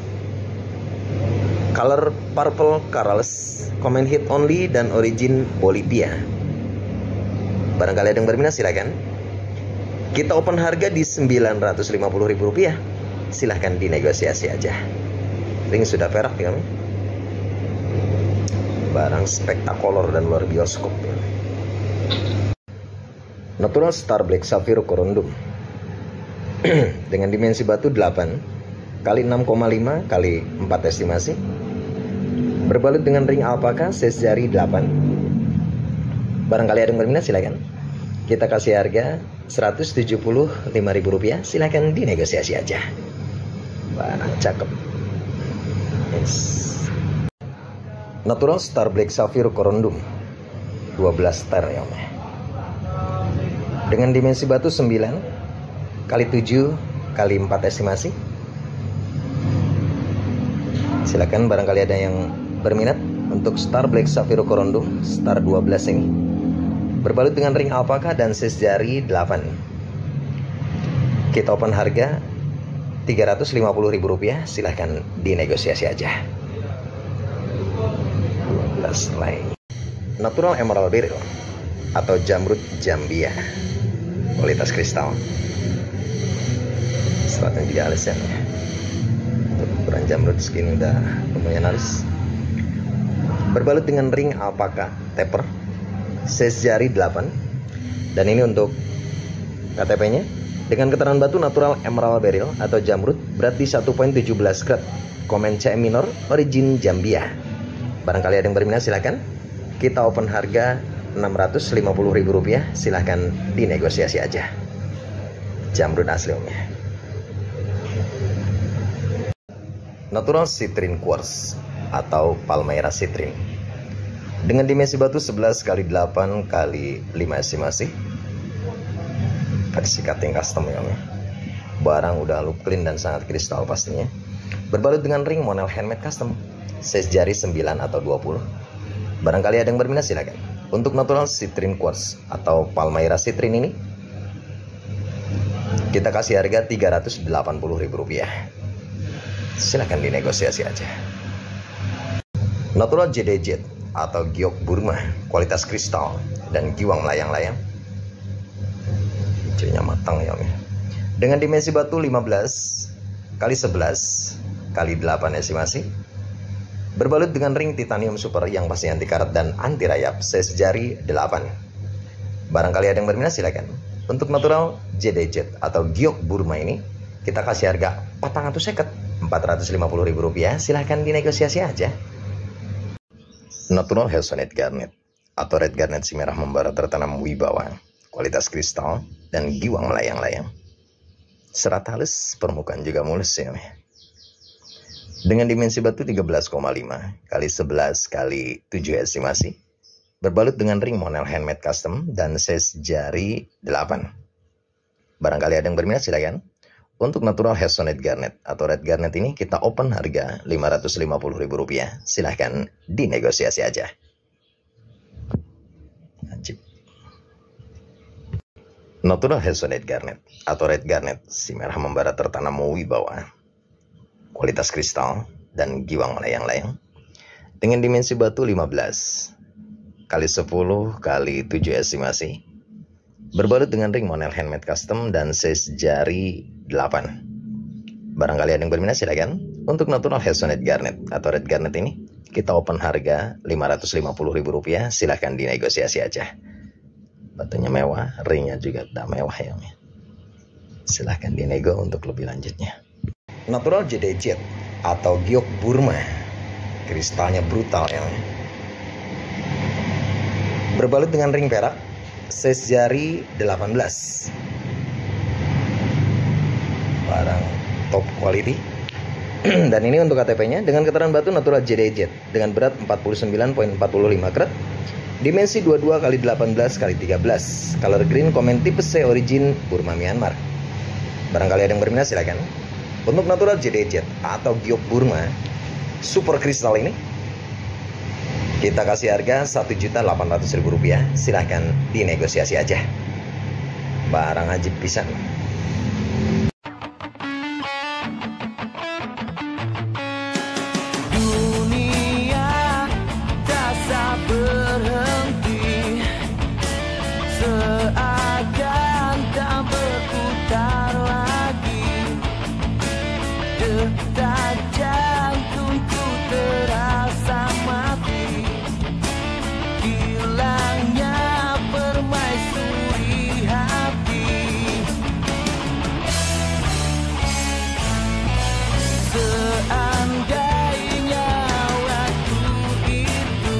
Color purple corals, common hit only, dan origin Bolivia. Barangkali ada yang berminat silakan. Kita open harga di Rp950.000, silahkan dinegosiasi aja. Ring sudah perak ya. Barang spektakuler dan luar bioskop ya. Natural Star Black Sapphire Corundum dengan dimensi batu 8 kali 6,5 kali 4 estimasi, berbalut dengan ring alpaka, size jari 8. Barangkali ada yang berminat silakan. Kita kasih harga Rp175.000, silakan dinegosiasi aja. Barang cakep. Yes. Natural Star Black Sapphire Corundum 12 star ya, dengan dimensi batu 9 kali 7 kali 4 estimasi. Silakan barangkali ada yang berminat untuk Star Black Sapphire Corundum star 12 ini, berbalut dengan ring alpaka dan size jari 8. Kita open harga Rp350.000, silahkan dinegosiasi aja. 12 lain. Natural Emerald Beryl atau jamrud Zambia, kualitas kristal, seratnya juga halus ya. Untuk ukuran jamrud segini udah lumayan halus. Berbalut dengan ring alpaka taper, size jari 8. Dan ini untuk KTP-nya. Dengan keterangan batu natural Emerald Beryl atau jamrud, berat di 1,17 karat, komen CM minor, origin Zambia. Barangkali ada yang berminat silakan. Kita open harga Rp650.000, silahkan dinegosiasi aja. Jamrud aslinya. Natural Citrine Quartz atau Palmyra Citrine dengan dimensi batu 11 kali 8 kali 5 estimasi, versi cutting custom ya. Barang udah look clean dan sangat kristal pastinya. Berbalut dengan ring model handmade custom, size jari 9 atau 20. Barangkali ada yang berminat silakan. Untuk Natural Citrine Quartz atau Palmyra Citrine ini, kita kasih harga Rp380.000, silahkan dinegosiasi aja. Natural JDJ atau giok Burma, kualitas kristal dan giwang melayang-layang, hijaunya matang ya. Dengan dimensi batu 15 kali 11 kali 8 estimasi, berbalut dengan ring titanium super yang pasti anti karat dan anti rayap, size jari 8. Barangkali ada yang berminat silakan. Untuk natural JDJ atau giok Burma ini, kita kasih harga Rp450.000, silahkan dinegosiasi aja. Natural Hazelnut Garnet atau red garnet si merah membara tertanam wibawa, kualitas kristal dan giwang melayang-layang, serat halus, permukaan juga mulus ya. Dengan dimensi batu 13,5 kali 11 kali 7 estimasi, berbalut dengan ring model handmade custom dan size jari 8. Barangkali ada yang berminat silakan. Untuk natural Hazelnut Garnet atau red garnet ini, kita open harga Rp550.000, silahkan dinegosiasi aja. Ajib. Natural Hazelnut Garnet atau red garnet si merah membara tertanam wibawa, kualitas kristal dan giwang layang-layang dengan dimensi batu 15 kali 10 kali 7 estimasi, berbalut dengan ring monel handmade custom dan size jari 8. Barangkali ada yang berminat silakan. Untuk natural Hessonite garnet atau red garnet ini kita open harga Rp550.000, silahkan dinegosiasi aja. Batunya mewah, ringnya juga udah mewah ya. Silahkan dinego untuk lebih lanjutnya. Natural jade jet atau giok Burma, kristalnya brutal ya. Berbalut dengan ring perak, size jari 18. Barang top quality. Dan ini untuk KTP-nya dengan keterangan batu natural jade jet dengan berat 49.45 karat, dimensi 22 x 18 x 13, color green, komen tipe C, origin Burma Myanmar. Barangkali ada yang berminat silakan. Untuk natural jade jet atau giok Burma super kristal ini kita kasih harga Rp1.800.000, silahkan dinegosiasi aja. Barang ajib pisan. Seakan tak berputar lagi, detak jantungku terasa mati. Hilangnya permaisuri hati. Seandainya waktu itu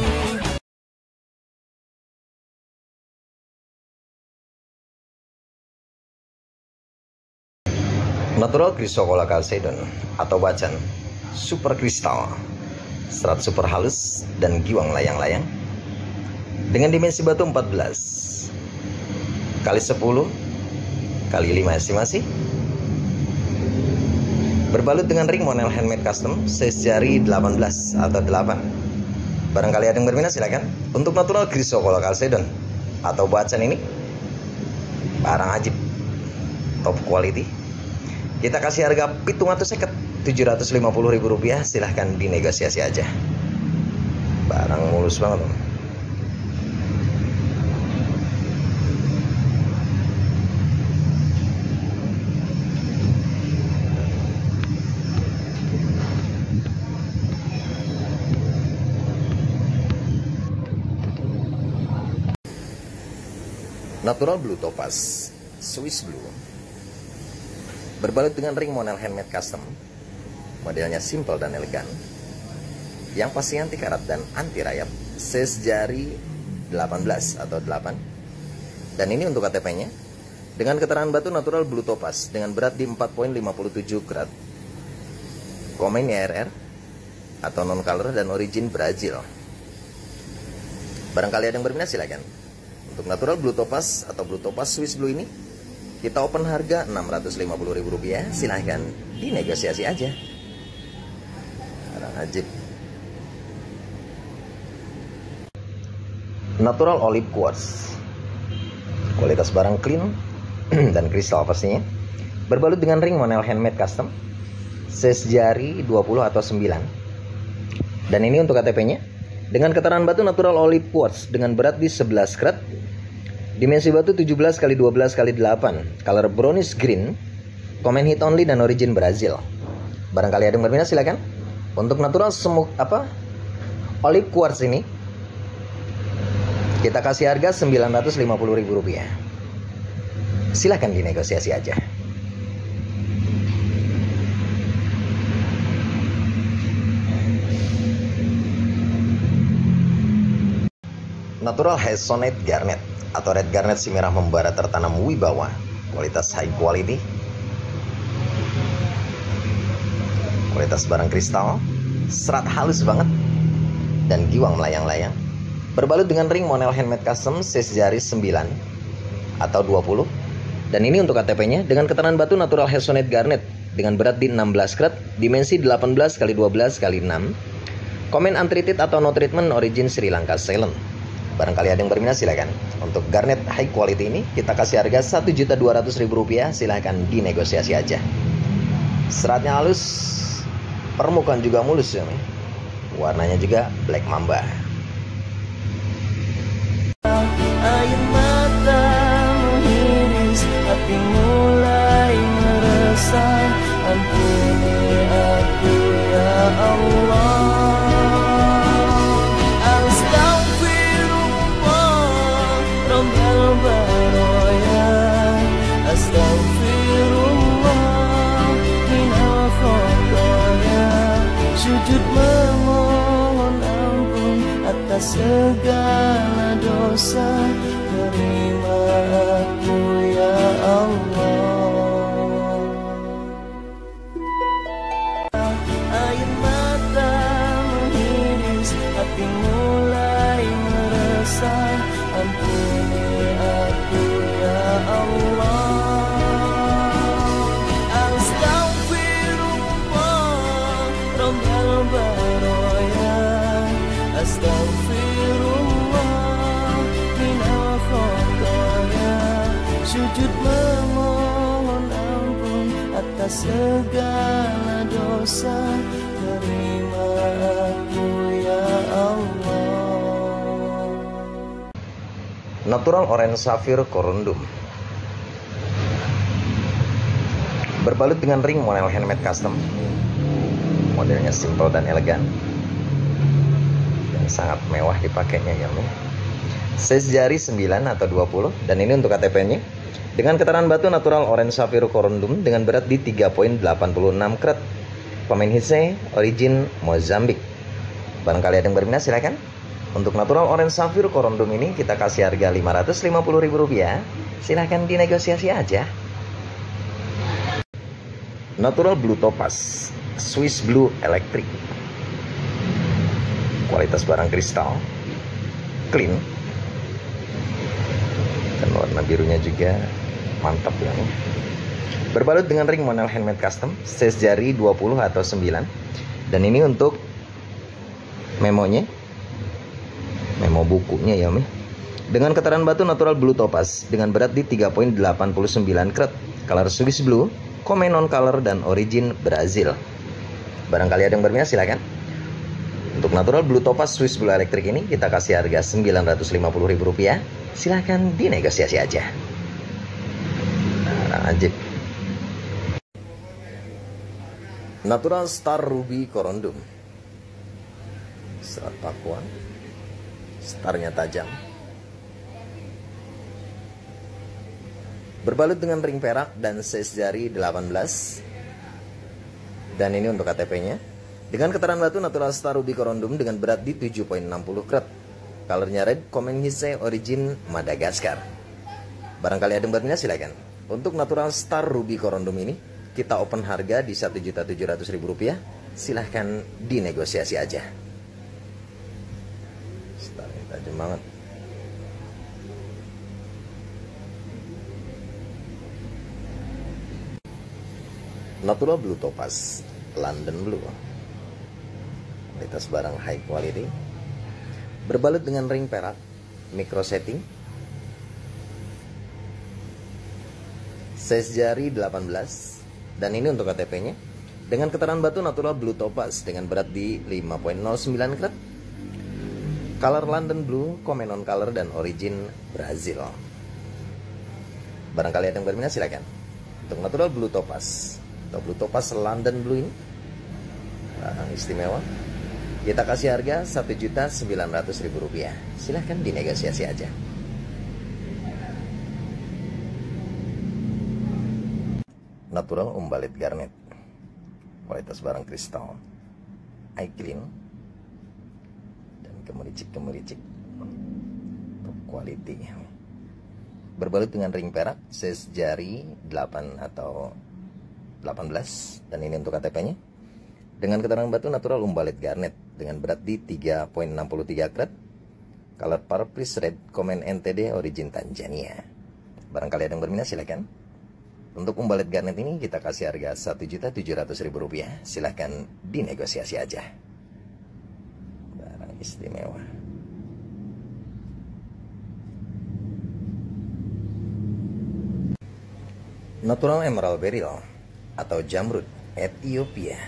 Natural Chrysocolla Chalcedon atau bacan super kristal, serat super halus dan giwang layang-layang dengan dimensi batu 14 kali 10 kali 5 estimasi, berbalut dengan ring monel handmade custom, size jari 18 atau 8. Barangkali ada yang berminat silakan. Untuk natural Chrysocolla Chalcedon atau bacan ini barang ajib top quality, kita kasih harga Rp750.000, silahkan dinegosiasi aja. Barang mulus banget. Natural blue topaz, Swiss blue, berbalut dengan ring monel handmade custom, modelnya simple dan elegan, yang pasti anti karat dan anti rayap, size jari 18 atau 8. Dan ini untuk KTP-nya dengan keterangan batu natural blue topaz dengan berat di 4.57 karat, komen IRR atau non color dan origin Brazil. Barangkali ada yang berminat silakan. Untuk natural blue topaz atau blue topaz Swiss blue ini kita open harga Rp650.000, silahkan dinegosiasi aja. Barang ajib. Natural olive quartz, kualitas barang clean dan kristal pastinya, berbalut dengan ring monel handmade custom, size jari 20 atau 9. Dan ini untuk KTP-nya dengan keterangan batu natural olive quartz dengan berat di 11 karat, dimensi batu 17 x 12 x 8, color brownish green, komen hit only dan origin Brazil. Barangkali ada yang berminat silakan. Untuk natural olive quartz ini kita kasih harga Rp950.000, silahkan dinegosiasi aja. Natural Hessonite garnet atau red garnet si merah membara tertanam wibawa, kualitas high quality, kualitas barang kristal, serat halus banget dan giwang melayang-layang, berbalut dengan ring monel handmade custom, size jari 9 atau 20. Dan ini untuk KTP-nya dengan keterangan batu natural Hessonite garnet dengan berat di 16 karat, dimensi 18 x 12 x 6, komen untreated atau no treatment, origin Sri Lanka Ceylon. Barangkali ada yang berminat silakan. Untuk garnet high quality ini kita kasih harga Rp1.200.000, silahkan dinegosiasi aja. Seratnya halus Permukaan juga mulus ya, warnanya juga black mamba. Air mata mengiris, hati mulai meresah. Ampuni aku ya Allah. Astaghfirullah Rabbal baraya. Astaghfirullah minal khotoya. Sujud memohon ampun atas segala dosa. Terima aku ya Allah. Air mata mengiris, hati mulai meresah. Ampuni aku ya Allah. Astaghfirullah Rabbal baraya. Astaghfirullah minal khotoya. Sujud memohon ampun atas segala dosa. Terima aku ya Allah. Natural Orange Sapphire Corundum. Berbalut dengan ring model handmade custom. Modelnya simple dan elegan. Dan sangat mewah dipakainya ya, men. Size jari 9 atau 20 dan ini untuk KTP-nya. Dengan keterangan batu natural Orange Sapphire Corundum dengan berat di 3.86 karat. Pemain Hise origin Mozambik. Barangkali ada yang berminat silakan. Untuk natural Orange Sapphire Corundum ini kita kasih harga Rp550.000. Silahkan dinegosiasi aja. Natural Blue Topaz Swiss Blue Electric. Kualitas barang kristal clean dan warna birunya juga mantap ya. Berbalut dengan ring model handmade custom, size jari 20 atau 9. Dan ini untuk memonya, memo bukunya ya, Mi. Dengan keterangan batu natural Blue Topaz dengan berat di 3.89 karat. Color Swiss Blue, komen non color dan origin Brazil. Barangkali ada yang berminat silakan. Untuk natural Blue Topaz Swiss Blue Electric ini kita kasih harga Rp950.000. Silahkan dinegosiasi aja. Nah, ajib. Natural Star Ruby Corundum. Serat pakuan. Starnya tajam. Berbalut dengan ring perak dan size jari 18. Dan ini untuk KTP-nya. Dengan keterangan batu natural Star Ruby Corundum dengan berat di 7.60 karat. Colornya red, komen Hise origin Madagaskar. Barangkali ada yang berminat silakan. Untuk natural Star Ruby Corundum ini kita open harga di Rp1.700.000. Silahkan dinegosiasi aja. Starnya tajam banget. Natural Blue Topaz London Blue. Kualitas barang high quality. Berbalut dengan ring perak, micro setting. Size jari 18. Dan ini untuk KTP-nya. Dengan keterangan batu natural Blue Topaz dengan berat di 5.09 karat. Color London Blue, komen non color dan origin Brazil. Barangkali ada yang berminat silakan. Untuk natural Blue Topaz atau Blue Topaz London Blue ini barang istimewa. Kita kasih harga Rp1.900.000. Silahkan dinegosiasi aja. Natural Umbalit Garnet. Kualitas barang kristal, eye clean dan kemericik-kemericik, top quality. Berbalut dengan ring perak, size jari 8 atau 18. Dan ini untuk KTP-nya. Dengan keterangan batu natural Umbalit Garnet dengan berat di 3.63 karat. Color purplish red, komen NTD origin Tanzania. Barangkali ada yang berminat silakan. Untuk Umbalit Garnet ini kita kasih harga Rp1.700.000. Silahkan dinegosiasi aja. Barang istimewa. Natural Emerald Beryl atau Jamrud Ethiopia.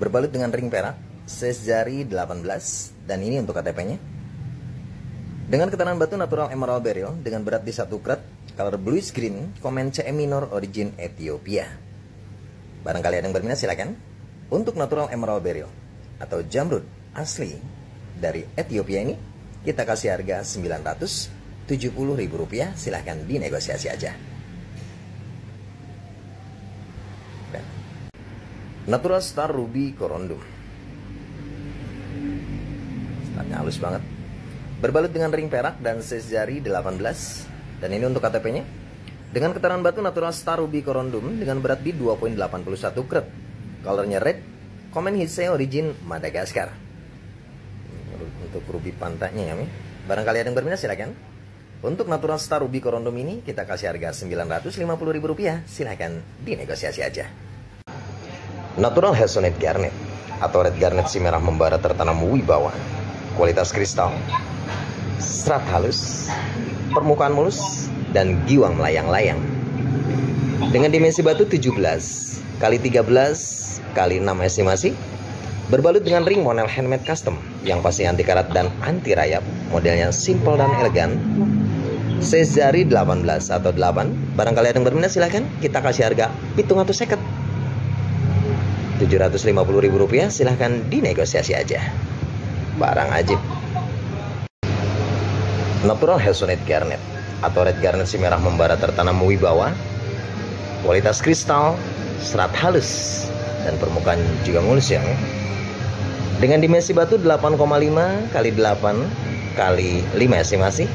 berbalut dengan ring perak, size jari 18, dan ini untuk KTP-nya. Dengan keterangan batu natural emerald beryl dengan berat di 1 karat, color bluish green, komen CE minor, origin Ethiopia. Barangkali ada yang berminat silakan. Untuk natural emerald beryl atau jamrud asli dari Ethiopia ini kita kasih harga Rp970.000, silahkan dinegosiasi aja. Natural star ruby corundum, startnya halus banget, berbalut dengan ring perak dan size jari 18, dan ini untuk KTP-nya. Dengan keterangan batu natural star ruby corundum dengan berat di 2,81 karat, colornya red, komen Hisei origin Madagaskar. Untuk ruby pantainya ya, barangkali ada yang berminat silakan. Untuk natural star ruby corundum ini kita kasih harga Rp950.000, silahkan dinegosiasi aja. Natural Hazelnut Garnet atau red garnet si merah membara tertanam wibawa, kualitas kristal, serat halus, permukaan mulus, dan giwang melayang-layang. Dengan dimensi batu 17 x 13 x 6 estimasi, berbalut dengan ring monel handmade custom yang pasti anti karat dan anti rayap, modelnya simple dan elegan. Size jari 18 atau 8, barangkali ada yang berminat silahkan, kita kasih harga Rp750.000, silahkan dinegosiasi aja. Barang ajib. Natural Hazelnut Garnet atau red garnet si merah membara tertanam wibawa, kualitas kristal, serat halus, dan permukaan juga mulus ya. Dengan dimensi batu 8,5 x 8 x 5 estimasi,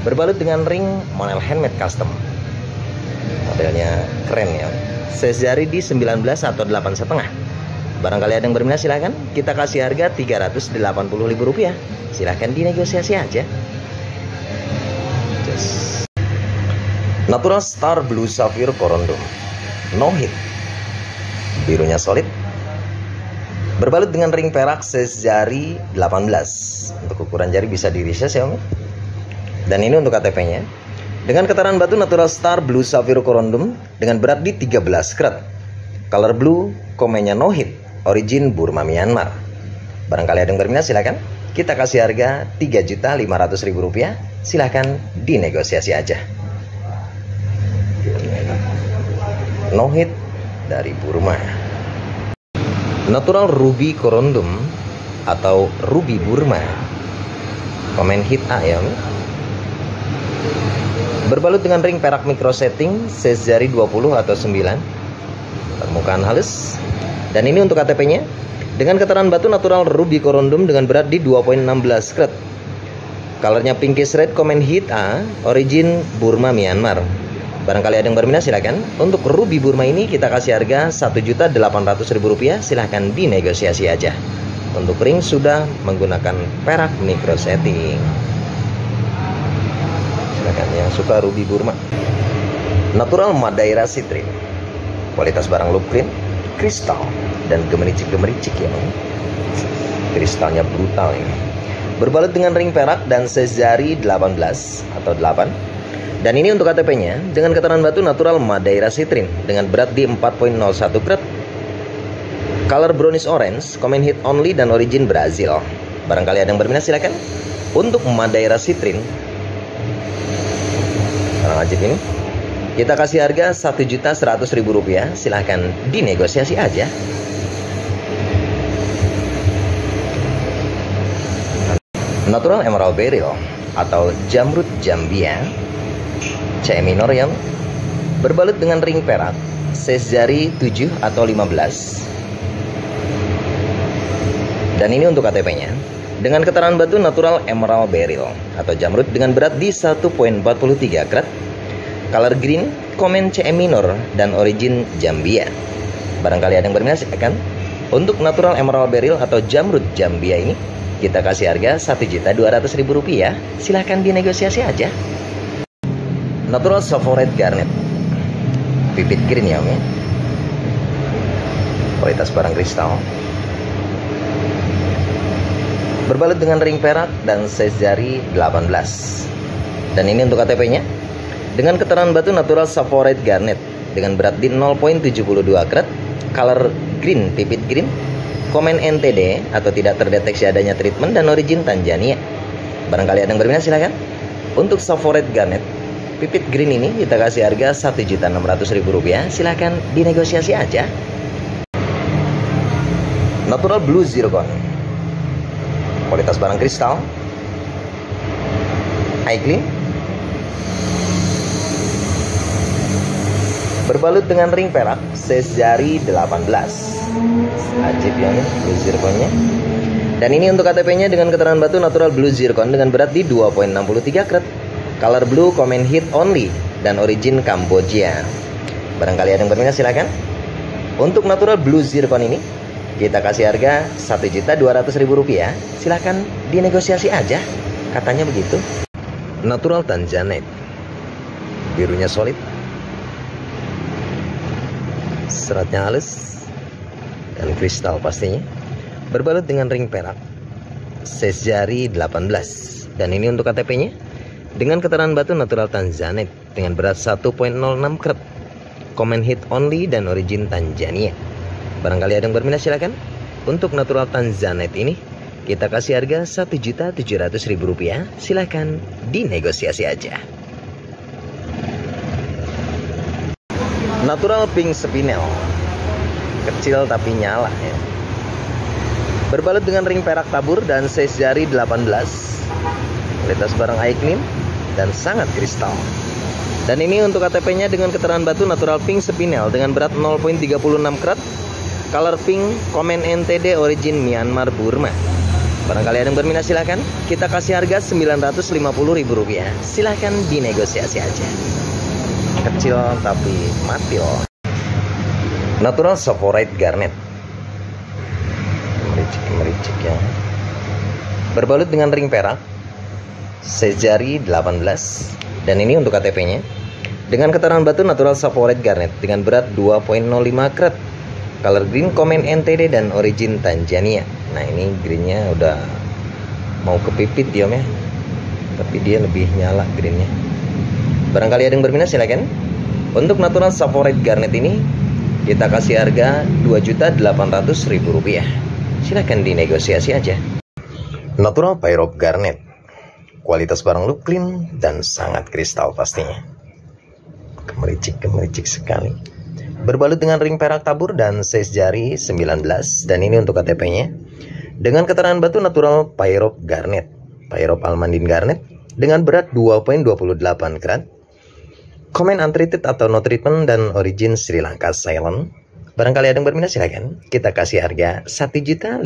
berbalut dengan ring monel handmade custom, modelnya keren ya. Size jari di 19 atau 8,5. Barangkali ada yang berminat silahkan, kita kasih harga Rp380.000, silahkan dinegosiasi aja. Natural star blue sapphire corundum, no hit, birunya solid, berbalut dengan ring perak, size jari 18. Untuk ukuran jari bisa di resize ya, dan ini untuk KTP-nya. Dengan keterangan batu natural star blue sapphire corundum dengan berat di 13 karat, color blue, komennya no hit, origin Burma Myanmar. Barangkali ada yang berminat silakan, kita kasih harga Rp3.500.000, silahkan dinegosiasi aja. No hit dari Burma. Natural ruby corundum atau ruby Burma, komen hit A ya. Berbalut dengan ring perak micro setting, size jari 20 atau 9, permukaan halus, dan ini untuk KTP-nya. Dengan keterangan batu natural ruby corundum dengan berat di 2,16 karat, colornya pinkish red, komen hit A, origin Burma Myanmar. Barangkali ada yang berminat silakan. Untuk ruby Burma ini kita kasih harga Rp1.800.000, silahkan dinegosiasi aja. Untuk ring sudah menggunakan perak micro setting. Yang suka ruby Burma. Natural Madeira Citrine, kualitas barang loop clean, kristal, dan gemericik-gemericik ya. Kristalnya brutal ini. Berbalut dengan ring perak dan size jari 18 atau 8. Dan ini untuk KTP-nya. Dengan keterangan batu natural Madeira Citrine dengan berat di 4,01 karat, color brownish orange, komen hit only, dan origin Brazil. Barangkali ada yang berminat silakan. Untuk Madeira Citrine barang ajib ini kita kasih harga Rp1.100.000, silahkan dinegosiasi aja. Natural emerald beryl atau jamrud Zambia, CE minor yang berbalut dengan ring perak, size jari 7 atau 15. Dan ini untuk KTP-nya. Dengan keterangan batu natural emerald beryl atau jamrud dengan berat di 1,43 karat, color green, komen CE minor, dan origin Zambia. Barangkali ada yang berminat silakan. Untuk natural emerald beryl atau jamrud Zambia ini kita kasih harga Rp1.200.000, silahkan dinegosiasi aja. Natural sapphire garnet, pipit green ya, kualitas barang kristal, berbalut dengan ring perak dan size jari 18. Dan ini untuk KTP-nya. Dengan keterangan batu natural sapphire garnet dengan berat di 0,72 karat, color green, pipit green, komen NTD atau tidak terdeteksi adanya treatment dan origin Tanzania. Barangkali ada yang berminat silakan. Untuk Safflored Garnet pipit green ini kita kasih harga Rp1.600.000. Silakan dinegosiasi aja. Natural Blue Zircon, kualitas barang kristal, eye clean, berbalut dengan ring perak, size jari 18. Ajib ya nih blue zirconnya. Dan ini untuk KTP-nya dengan keterangan batu natural blue zircon dengan berat di 2,63 karat. Color blue, comment hit only, dan origin Kamboja. Barangkali ada yang berminat silakan. Untuk natural blue zircon ini kita kasih harga Rp1.200.000. Silakan dinegosiasi aja, katanya begitu. Natural Tanzanite, birunya solid, seratnya halus dan kristal pastinya, berbalut dengan ring perak, size jari 18. Dan ini untuk KTP-nya dengan keterangan batu natural Tanzanite dengan berat 1,06 karat, comment hit only, dan origin Tanzania. Barangkali ada yang berminat silakan. Untuk natural Tanzanite ini kita kasih harga Rp1.700.000. Silakan dinegosiasi aja. Natural Pink Spinel, kecil tapi nyala ya. Berbalut dengan ring perak tabur dan size jari 18. Kualitas barang eye clean dan sangat kristal. Dan ini untuk KTP-nya dengan keterangan batu natural Pink Spinel dengan berat 0,36 karat. Color pink, comment NTD, origin Myanmar Burma. Barangkali ada yang berminat silakan. Kita kasih harga Rp950.000. Silakan dinegosiasi aja. Kecil tapi matil. Natural Safflored Garnet, mericik ya. Berbalut dengan ring perak, size jari 18. Dan ini untuk KTP-nya dengan keterangan batu natural Safflored Garnet dengan berat 2,05 karat. Color green, comment NTD, dan origin Tanzania. Nah ini greennya udah mau kepipit ya, tapi dia lebih nyala greennya. Barangkali ada yang berminat silakan. Untuk natural Safflored Garnet ini kita kasih harga Rp2.800.000. Silakan dinegosiasi aja. Natural Pyrope Garnet, kualitas barang look clean dan sangat kristal pastinya. Kemericik sekali. Berbalut dengan ring perak tabur dan size jari 19. Dan ini untuk KTP-nya dengan keterangan batu natural Pyrope Garnet, Pyrope Almandine Garnet dengan berat 2,28 karat. Comment untreated atau no treatment dan origin Sri Lanka Ceylon. Barangkali ada yang berminat silakan. Kita kasih harga Rp1.500.000.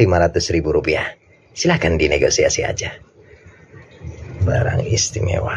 Silakan dinegosiasi aja. Barang istimewa.